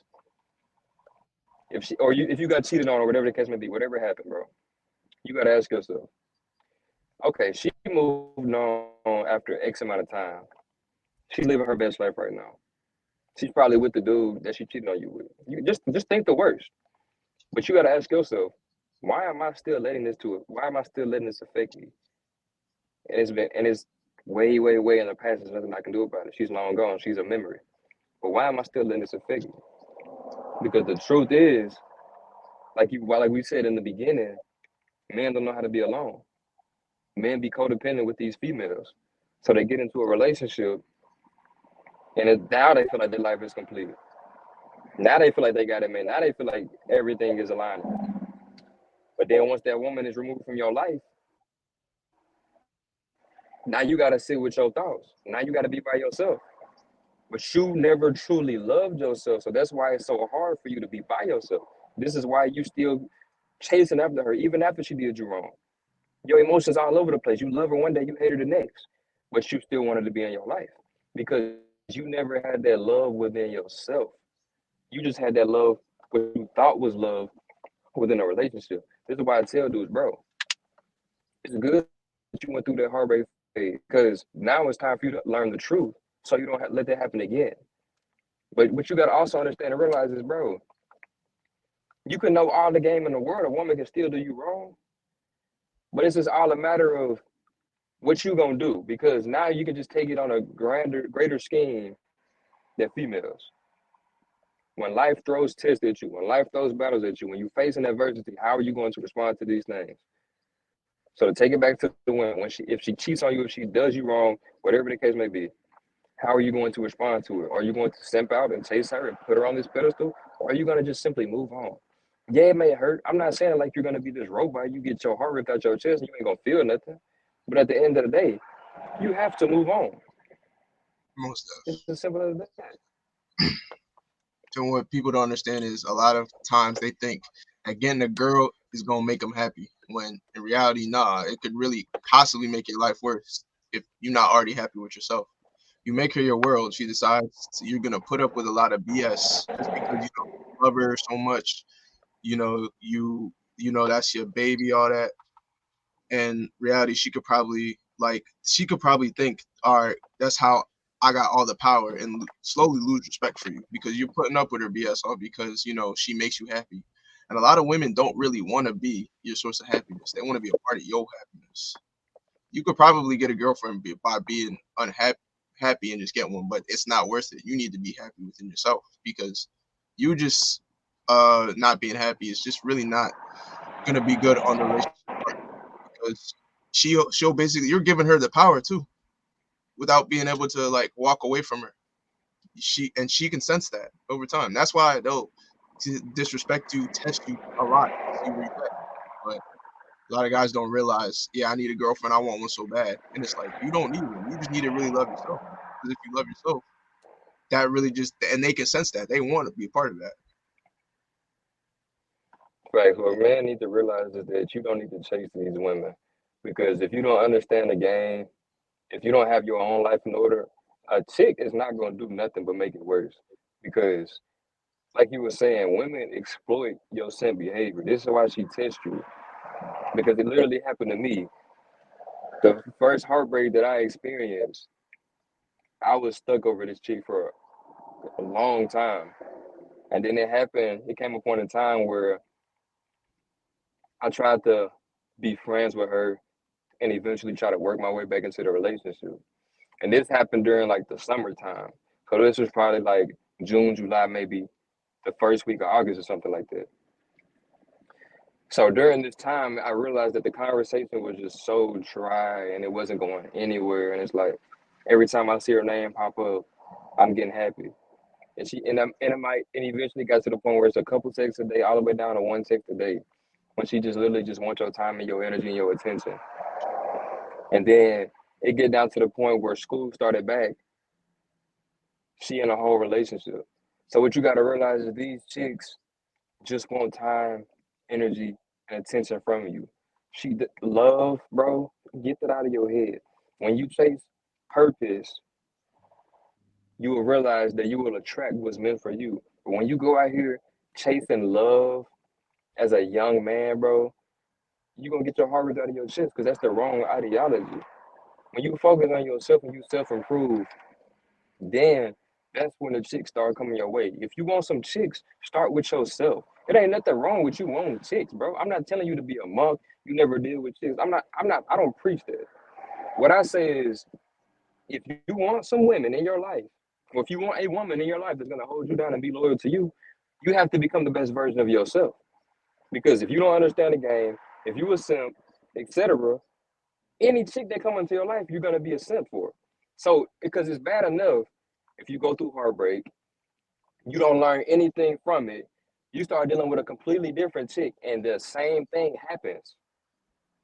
if you got cheated on or whatever the case may be, whatever happened, bro, you gotta ask yourself, okay, she moved on after X amount of time. She's living her best life right now. She's probably with the dude that she cheated on you with. You just think the worst. But you gotta ask yourself, why am I still letting this affect me? And it's way in the past. There's nothing I can do about it. She's long gone. She's a memory. But why am I still letting this affect me? Because the truth is, like we said in the beginning, men don't know how to be alone. Men be codependent with these females. So they get into a relationship and now they feel like their life is complete. Now they feel like they got it, man. Now they feel like everything is aligned. But then once that woman is removed from your life, now you gotta sit with your thoughts. Now you gotta be by yourself. But you never truly loved yourself. So that's why it's so hard for you to be by yourself. This is why you still chasing after her, even after she did you wrong. Your emotions all over the place. You love her one day, you hate her the next, but you still wanted to be in your life because you never had that love within yourself. You just had that love, what you thought was love within a relationship. This is why I tell dudes, bro, it's good that you went through that heartbreak phase because now it's time for you to learn the truth so you don't let that happen again. But what you got to also understand and realize is, bro, you can know all the game in the world. A woman can still do you wrong, but it's just all a matter of what you gonna do because now you can just take it on a greater scheme than females. When life throws tests at you, when life throws battles at you, when you're facing adversity, how are you going to respond to these things? So to take it back to the women, when if she cheats on you, if she does you wrong, whatever the case may be, how are you going to respond to it? Are you going to simp out and chase her and put her on this pedestal? Or are you going to just simply move on? Yeah, it may hurt. I'm not saying like you're going to be this robot. You get your heart ripped out your chest and you ain't going to feel nothing. But at the end of the day, you have to move on. Most It's of. as simple as that. So what people don't understand is a lot of times they think that getting a girl is gonna make them happy. When in reality, nah, it could really possibly make your life worse if you're not already happy with yourself. You make her your world. She decides you're gonna put up with a lot of BS just because you love her so much. You know that's your baby, all that. In reality, she could probably think, all right, that's how I got all the power, and slowly lose respect for you because you're putting up with her BS all because she makes you happy. And a lot of women don't really want to be your source of happiness. They want to be a part of your happiness. You could probably get a girlfriend by being happy and just get one, but it's not worth it. You need to be happy within yourself because you just not being happy is just really not gonna be good on the relationship part because she'll basically, you're giving her the power too without being able to like walk away from her. She can sense that over time. That's why they'll disrespect you, test you a lot, see where you at. But a lot of guys don't realize, yeah, I need a girlfriend, I want one so bad, and it's like you don't need one. You just need to really love yourself. Because if you love yourself, that really just, and they can sense that they want to be a part of that. Right. What men need to realize is that you don't need to chase these women because if you don't understand the game, if you don't have your own life in order, a chick is not going to do nothing but make it worse. Because, like you were saying, women exploit your simp behavior. This is why she tests you. Because it literally happened to me. The first heartbreak that I experienced, I was stuck over this chick for a long time. And then it came a point in time where I tried to be friends with her and eventually try to work my way back into the relationship. And this happened during like the summertime. So this was probably like June, July, maybe the first week of August or something like that. So during this time, I realized that the conversation was just so dry and it wasn't going anywhere. And it's like every time I see her name pop up, I'm getting happy. And it eventually got to the point where it's a couple texts a day, all the way down to one text a day, when she just literally just wants your time and your energy and your attention. And then it get down to the point where school started back, she in a whole relationship. So what you got to realize is these chicks just want time, energy, and attention from you. Love, bro. Get that out of your head. When you chase purpose, you will realize that you will attract what's meant for you. But when you go out here chasing love as a young man, bro, you're gonna get your heart ripped out of your chest because that's the wrong ideology. When you focus on yourself and you self-improve, then that's when the chicks start coming your way. If you want some chicks, start with yourself. It ain't nothing wrong with you wanting chicks, bro. I'm not telling you to be a monk. You never deal with chicks. I don't preach that. What I say is if you want some women in your life, or if you want a woman in your life that's gonna hold you down and be loyal to you, you have to become the best version of yourself. Because if you don't understand the game, if you a simp, etc., any chick that come into your life, you're gonna be a simp for. So because it's bad enough if you go through heartbreak, you don't learn anything from it. You start dealing with a completely different chick, and the same thing happens.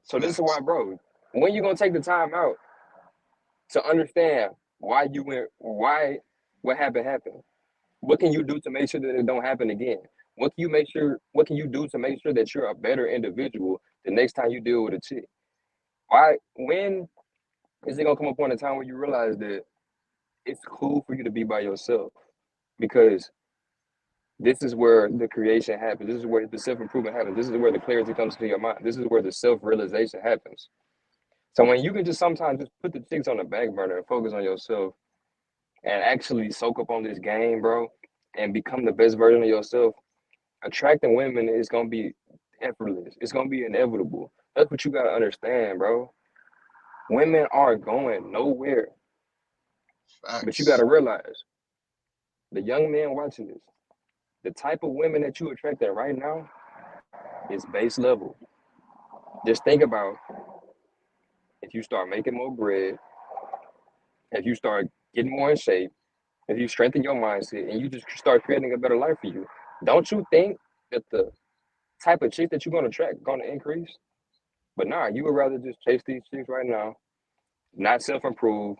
So this is why, Facts. bro, when you gonna take the time out to understand why you went, why what happened? What can you do to make sure that it don't happen again? What can you make sure? What can you do to make sure that you're a better individual the next time you deal with a chick? Why? When is it gonna come upon a time where you realize that it's cool for you to be by yourself? Because this is where the creation happens. This is where the self improvement happens. This is where the clarity comes to your mind. This is where the self realization happens. So when you can just sometimes just put the chicks on the back burner and focus on yourself and actually soak up on this game, bro, and become the best version of yourself, attracting women is gonna be effortless. It's gonna be inevitable. That's what you gotta understand, bro. Women aren't going nowhere. But you Facts. gotta realize, the young men watching this, the type of women that you attracting right now is base level. Just think about if you start making more bread, if you start getting more in shape, if you strengthen your mindset and you just start creating a better life for you, don't you think that the type of chick that you're gonna attract gonna increase? But nah, you would rather just chase these chicks right now, not self-improve,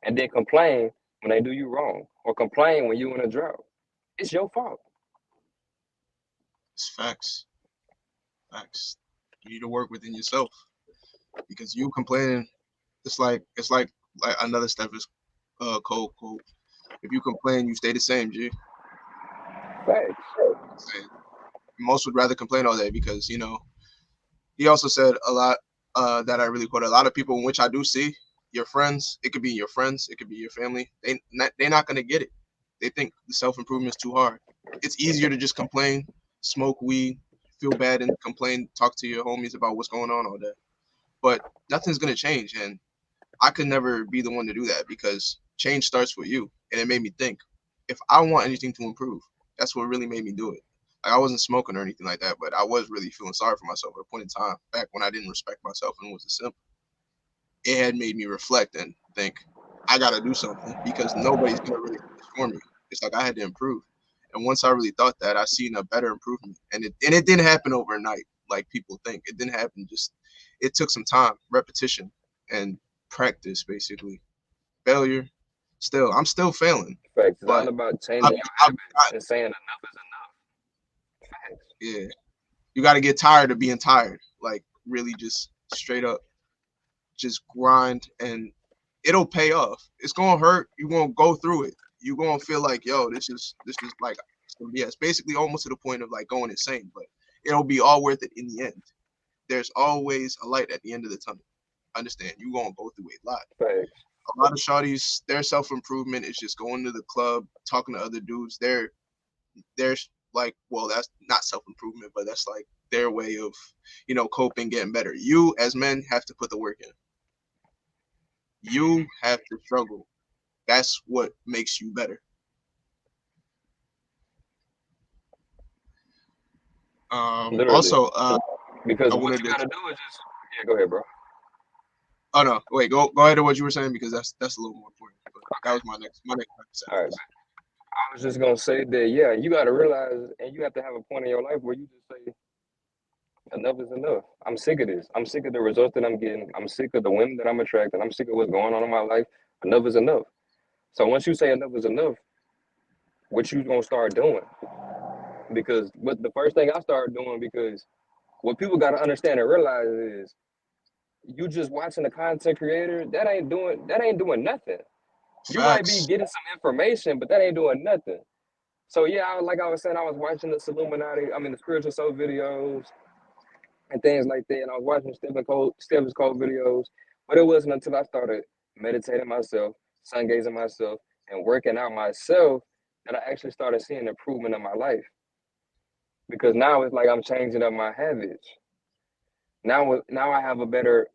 and then complain when they do you wrong, or complain when you in a drought. It's your fault. It's facts. Facts. You need to work within yourself because you complaining. It's like another step is cold. If you complain, you stay the same. G. Facts. Most would rather complain all day because he also said a lot that I really quote. A lot of people in which I do see your friends. It could be your friends. It could be your family. They're not gonna get it. They think the self improvement is too hard. It's easier to just complain, smoke weed, feel bad, and complain. Talk to your homies about what's going on all day. But nothing's gonna change, and I could never be the one to do that because change starts with you. And it made me think, if I want anything to improve, that's what really made me do it. Like I wasn't smoking or anything like that, but I was really feeling sorry for myself at a point in time back when I didn't respect myself and was a simp. It had made me reflect and think, I gotta do something because nobody's gonna really do this for me. It's like I had to improve. And once I really thought that, I seen a better improvement. And it didn't happen overnight like people think. It didn't happen just it took some time, repetition, and practice basically. Failure, still, I'm still failing, Facts. It's all but about I've, changing your I've habits and saying enough is enough. Facts. yeah, you got to get tired of being tired. Like really, just straight up, just grind, and it'll pay off. It's gonna hurt. You're gonna go through it. You're gonna feel like, yo, this is like, yeah, it's basically almost to the point of like going insane, but it'll be all worth it in the end. There's always a light at the end of the tunnel. Understand? You're gonna go through a lot. Facts. A lot of shawties, their self improvement is just going to the club, talking to other dudes. They're like, well, that's not self improvement, but that's like their way of, coping, getting better. You as men have to put the work in. You have to struggle. That's what makes you better. Literally. Also, Because I what wanted you to. gotta do is just, yeah, go ahead, bro. Oh no, wait, go ahead to what you were saying because that's a little more important. But that was my next All right. sentence. I was just gonna say that, yeah, you gotta realize and you have to have a point in your life where you just say, enough is enough. I'm sick of this. I'm sick of the results that I'm getting. I'm sick of the women that I'm attracting. I'm sick of what's going on in my life. Enough is enough. So once you say enough is enough, what you gonna start doing? Because what the first thing I started doing, because what people gotta understand and realize is you just watching a content creator, that ain't doing nothing. You might be Facts. getting some information, but that ain't doing nothing. So yeah, like I was saying, I was watching the spiritual soul videos and things like that, and I was watching Stephen Cole videos, but it wasn't until I started meditating myself, sun gazing myself, and working out myself that I actually started seeing improvement in my life. Because now it's like I'm changing up my habits. Now I have a better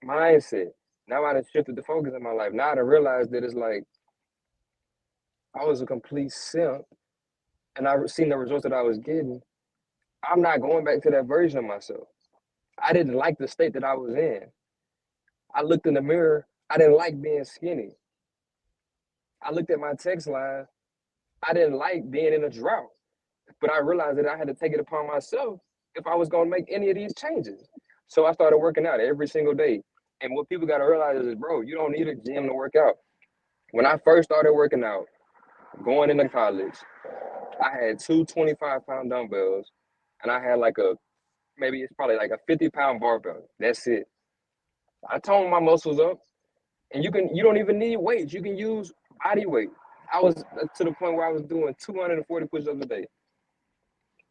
mindset. Now I done shifted the focus in my life. Now I done realized that it's like I was a complete simp and I seen the results that I was getting. I'm not going back to that version of myself. I didn't like the state that I was in. I looked in the mirror. I didn't like being skinny. I looked at my text line. I didn't like being in a drought. But I realized that I had to take it upon myself if I was going to make any of these changes. So I started working out every single day. And what people got to realize is, bro, you don't need a gym to work out. When I first started working out, going into college, I had two 25-pound dumbbells, and I had maybe it's probably like a 50-pound barbell. That's it. I toned my muscles up, and you don't even need weights. You can use body weight. I was to the point where I was doing 240 push-ups a day,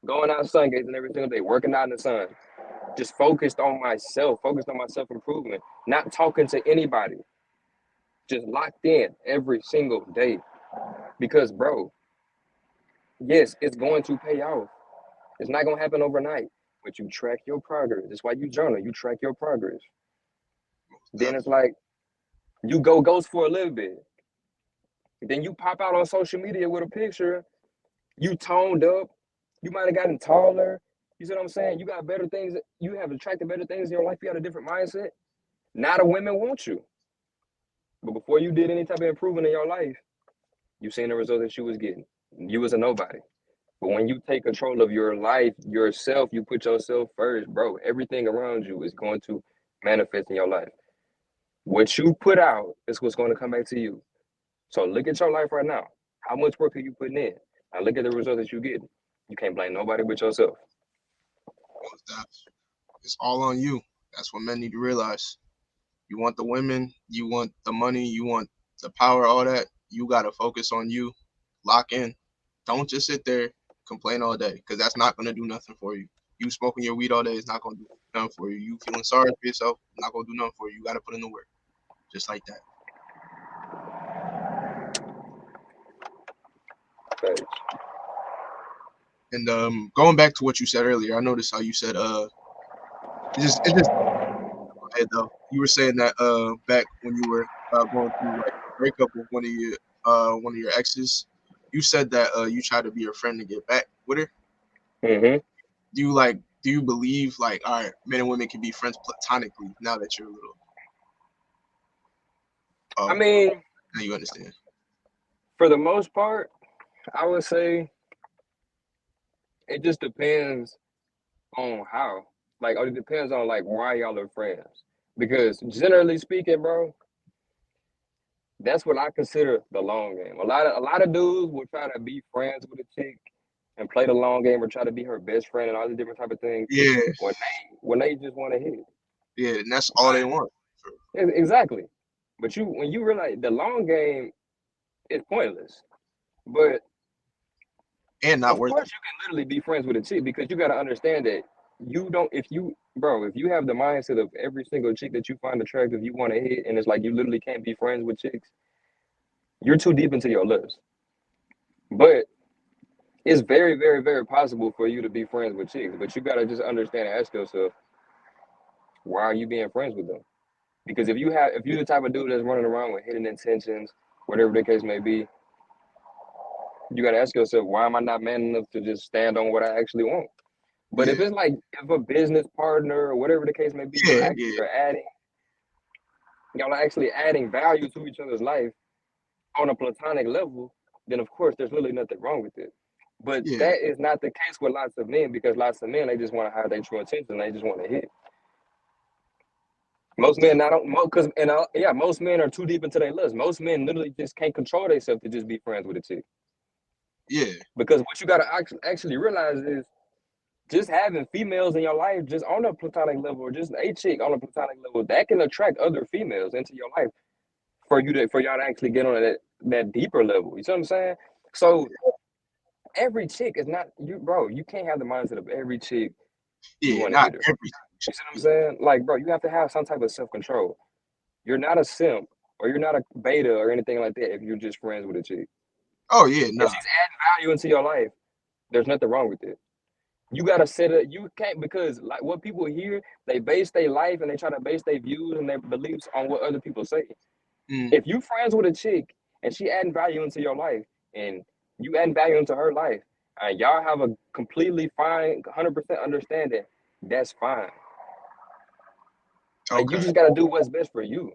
going out sun gazing every single day, working out in the sun. Just focused on myself, focused on my self-improvement, not talking to anybody, just locked in every single day. Because, bro, yes, it's going to pay off. It's not going to happen overnight, but you track your progress. That's why you journal. You track your progress. Then it's like you go ghost for a little bit. Then you pop out on social media with a picture. You toned up. You might have gotten taller. You see what I'm saying? You got better things. You have attracted better things in your life. You had a different mindset. Now the women want you. But before you did any type of improvement in your life, you seen the results that you was getting. You was a nobody. But when you take control of your life, yourself, you put yourself first, bro, everything around you is going to manifest in your life. What you put out is what's going to come back to you. So look at your life right now. How much work are you putting in? Now look at the results that you get. You can't blame nobody but yourself. It's all on you. That's what men need to realize. You want the women, you want the money, you want the power, all that. You got to focus on you. Lock in. Don't just sit there, complain all day, because that's not going to do nothing for you. You smoking your weed all day is not going to do nothing for you. You feeling sorry for yourself, not going to do nothing for you. You got to put in the work. Just like that. Thanks. And going back to what you said earlier, I noticed how you said it's just though. You were saying that back when you were going through like a breakup with one of your exes, you said that you tried to be your friend to get back with her. Mm-hmm. Do you believe like, all right, men and women can be friends platonically now that you're a little I mean, now you understand? for the most part, I would say it just depends on how. Like, it depends on like why y'all are friends. Because generally speaking, bro, that's what I consider the long game. A lot of dudes will try to be friends with a chick and play the long game or try to be her best friend and all these different type of things Yeah, when they just want to hit. yeah, and that's all they want. Exactly. But when you realize the long game is pointless. But And not of worth course it. you can literally be friends with a chick because you gotta understand that you don't if you have the mindset of every single chick that you find attractive you want to hit and it's like you literally can't be friends with chicks, you're too deep into your list. But it's very, very, very possible for you to be friends with chicks, but you gotta just understand and ask yourself, why are you being friends with them? Because if you're the type of dude that's running around with hidden intentions, whatever the case may be, you gotta ask yourself, why am I not man enough to just stand on what I actually want? But if Yeah, it's like if a business partner or whatever the case may be, yeah, yeah, y'all are actually adding value to each other's life on a platonic level, then of course there's really nothing wrong with it. But yeah, that is not the case with lots of men because lots of men they just want to hide their true intention. They just want to hit. Most men not because most men are too deep into their lust. Most men literally just can't control themselves to just be friends with a chick. yeah, Because what you gotta actually realize is just having females in your life just on a platonic level or just a chick on a platonic level that can attract other females into your life for y'all to actually get on that deeper level. You see what I'm saying? So every chick is not you, bro. You can't have the mindset of every chick you yeah. want to Not hit her. everything. You see what I'm saying? Like, bro, you have to have some type of self control. You're not a simp or you're not a beta or anything like that if you're just friends with a chick. Oh yeah, If nah. she's adding value into your life, there's nothing wrong with it. You gotta set it. You can't because like what people hear, they base their life and they try to base their views and their beliefs on what other people say. Mm, If you friends with a chick and she adding value into your life and you adding value into her life, and y'all have a completely fine, 100% understanding, that's fine. Like you okay, just gotta do what's best for you.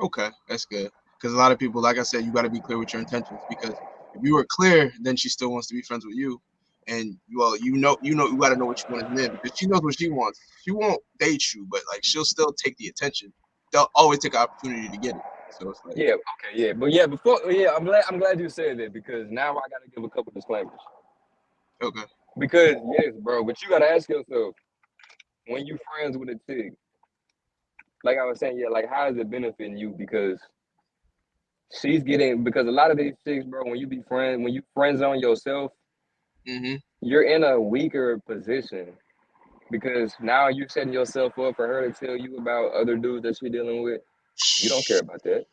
okay, that's good. Because a lot of people, like I said, you got to be clear with your intentions. Because if you were clear, then she still wants to be friends with you, and you got to know what you want as men. Because she knows what she wants. She won't date you, but like she'll still take the attention. They'll always take an opportunity to get it. So it's like, Yeah, okay, yeah, but yeah, I'm glad you said that because now I gotta give a couple disclaimers. okay, Because yes, bro, but you gotta ask yourself, when you friends with a chick, like I was saying, yeah, like how is it benefiting you? Because she's getting because a lot of these chicks, bro, when you friend zone yourself, Mm-hmm. you're in a weaker position because now you're setting yourself up for her to tell you about other dudes that she's dealing with. You don't care about that.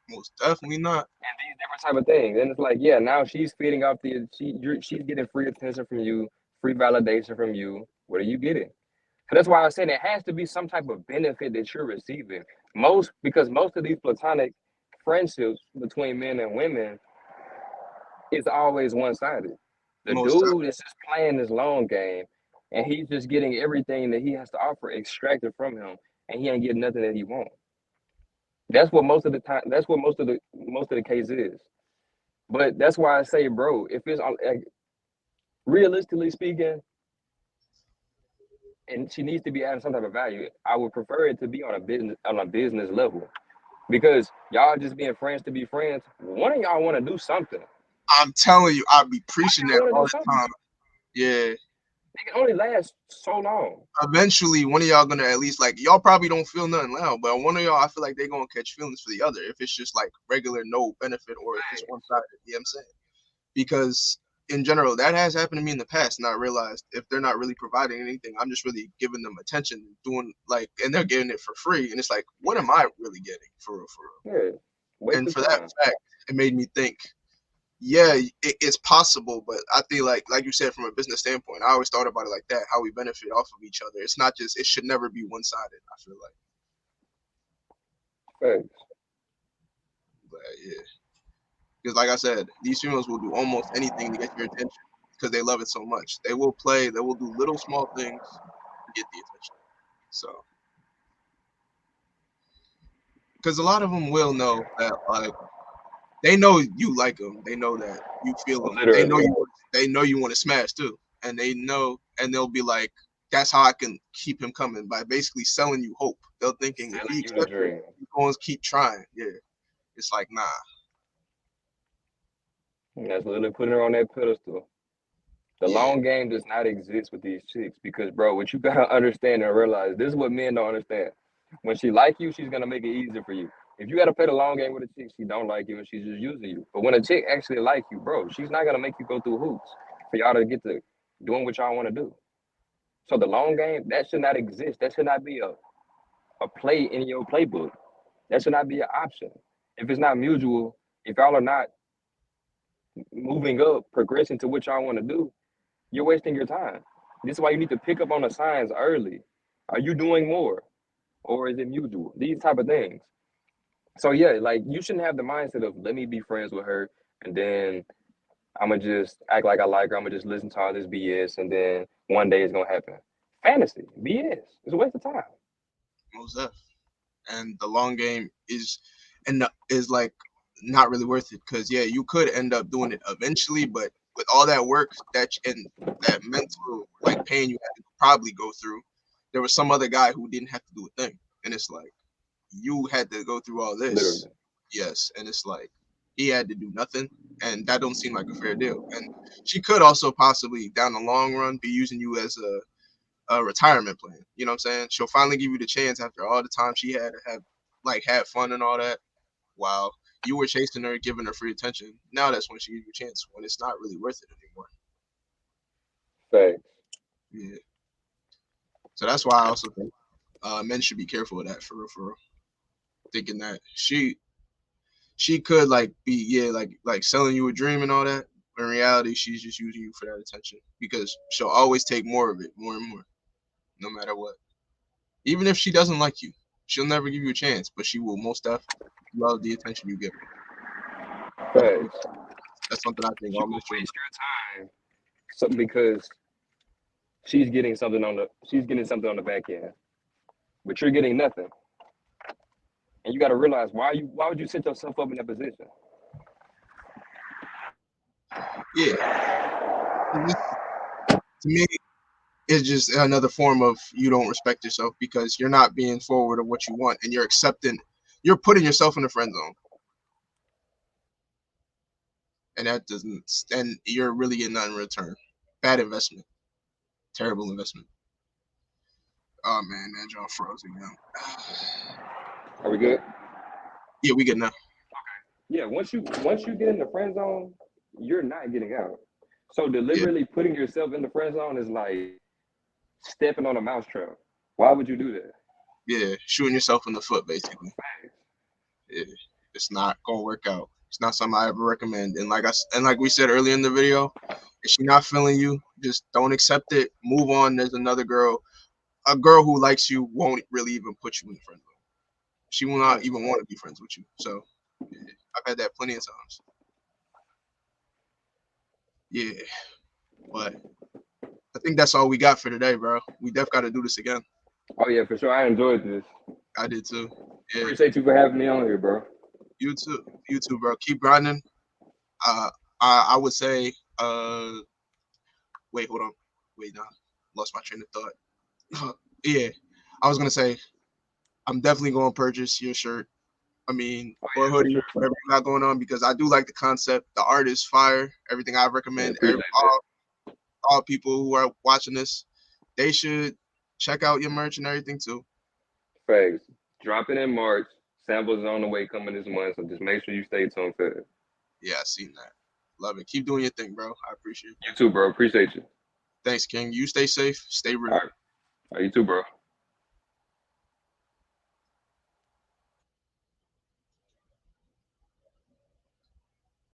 Most definitely not. And these different type of things. And it's like, yeah, now she's feeding off she's getting free attention from you, free validation from you. What are you getting? So that's why I said it has to be some type of benefit that you're receiving. Because most of these platonic friendships between men and women is always one sided. The Most dude is just playing this long game and he's just getting everything that he has to offer extracted from him and he ain't getting nothing that he wants. That's what most of the time that's what most of the case is. But that's why I say, bro, if it's like, realistically speaking, and she needs to be adding some type of value, I would prefer it to be on a business level. Because y'all just being friends to be friends, one of y'all want to do something. I'm telling you, I be One preaching of y'all that want to all do the something. time. Yeah. It can only last so long. Eventually, one of y'all gonna at least like y'all probably don't feel nothing now, but one of y'all I feel like they gonna catch feelings for the other if it's just like regular no benefit or if it's one sided. You know what I'm saying? Because in general, that has happened to me in the past, and I realized if they're not really providing anything, I'm just really giving them attention, doing like, and they're getting it for free, and it's like, what am I really getting for real, for real? Yeah, waste And of for that time. fact, it made me think, yeah, it's possible, but I feel like you said from a business standpoint, I always thought about it like that, how we benefit off of each other. It's not just, it should never be one sided. I feel like, Facts. but yeah, because like I said, these females will do almost anything to get your attention because they love it so much. They will play, they will do little small things to get the attention. So, because a lot of them will know that, like, they know you like them. They know that you feel them. They know Literally. you. They know you want to smash too, and they know, and they'll be like, "That's how I can keep him coming by basically selling you hope." They're thinking if Selling he you the accepts it, dream. he's going to keep trying. Yeah, it's like nah. And that's literally putting her on that pedestal. The Yeah, long game does not exist with these chicks because, bro, what you gotta understand and realize, this is what men don't understand. When she like you, she's gonna make it easier for you. If you gotta play the long game with a chick, she don't like you and she's just using you. But when a chick actually like you, bro, she's not gonna make you go through hoops for y'all to get to doing what y'all want to do. So the long game, that should not exist. That should not be a play in your playbook. That should not be an option. If it's not mutual, if y'all are not moving up, progressing to what y'all want to do, you're wasting your time. This is why you need to pick up on the signs early. Are you doing more, or is it mutual? These type of things. So yeah, like you shouldn't have the mindset of let me be friends with her, and then I'm gonna just act like I like her. I'm gonna just listen to all this BS, and then one day it's gonna happen. Fantasy BS. It's a waste of time. most def. And the long game is like not really worth it because yeah, you could end up doing it eventually, but with all that work and that mental like pain you had to probably go through, there was some other guy who didn't have to do a thing, and it's like you had to go through all this, Literally. yes, and it's like he had to do nothing, and that don't seem like a fair deal. And she could also possibly down the long run be using you as a retirement plan. You know what I'm saying? She'll finally give you the chance after all the time she had to have like had fun and all that. While you were chasing her, giving her free attention. Now that's when she gives you a chance when it's not really worth it anymore. Facts. Yeah. So that's why I also think men should be careful of that for real, thinking that she could like be yeah like selling you a dream and all that. But in reality, she's just using you for that attention because she'll always take more of it, more and more, no matter what. Even if she doesn't like you, she'll never give you a chance, but she will most definitely love the attention you give her. Facts. That's something I think She all will men should remember. waste your time. So because she's getting something on the back end, but you're getting nothing. And you got to realize why would you set yourself up in that position? Yeah, to me, it's just another form of you don't respect yourself because you're not being forward of what you want, and you're putting yourself in the friend zone, and that doesn't, and you're really getting nothing in return. Bad investment, terrible investment. Oh man, that John froze again. Are we good? Yeah, we good now. Yeah. Once you get in the friend zone, you're not getting out. So Yeah, deliberately putting yourself in the friend zone is like stepping on a mousetrap. Why would you do that? yeah, shooting yourself in the foot, basically. Yeah, it's not gonna work out. It's not something I ever recommend. And like we said earlier in the video, if she's not feeling you, just don't accept it. Move on. There's another girl. A girl who likes you won't really even put you in the friend zone. She will not even want to be friends with you. So yeah, I've had that plenty of times. Yeah, but I think that's all we got for today, bro. We def got to do this again. Oh yeah, for sure. I enjoyed this. I did too. Yeah, Appreciate you for having me on here, bro. you too. You too, bro. Keep grinding. Uh, I would say, wait, hold on. Wait, nah, lost my train of thought. Yeah, I was gonna say I'm definitely gonna purchase your shirt. I mean, Oh or yeah, for hoodie, sure. whatever you got going on, because I do like the concept. The art is fire. Everything I Yeah, recommend, appreciate that. all people who are watching this, they should check out your merch and everything too. Facts. Dropping in March. Samples is on the way coming this month, so just make sure you stay tuned for it. Yeah, I seen that. Love it. Keep doing your thing, bro. I appreciate it. You too, bro. Appreciate you. Thanks, King. You stay safe. Stay All real. right. All right, you too, bro.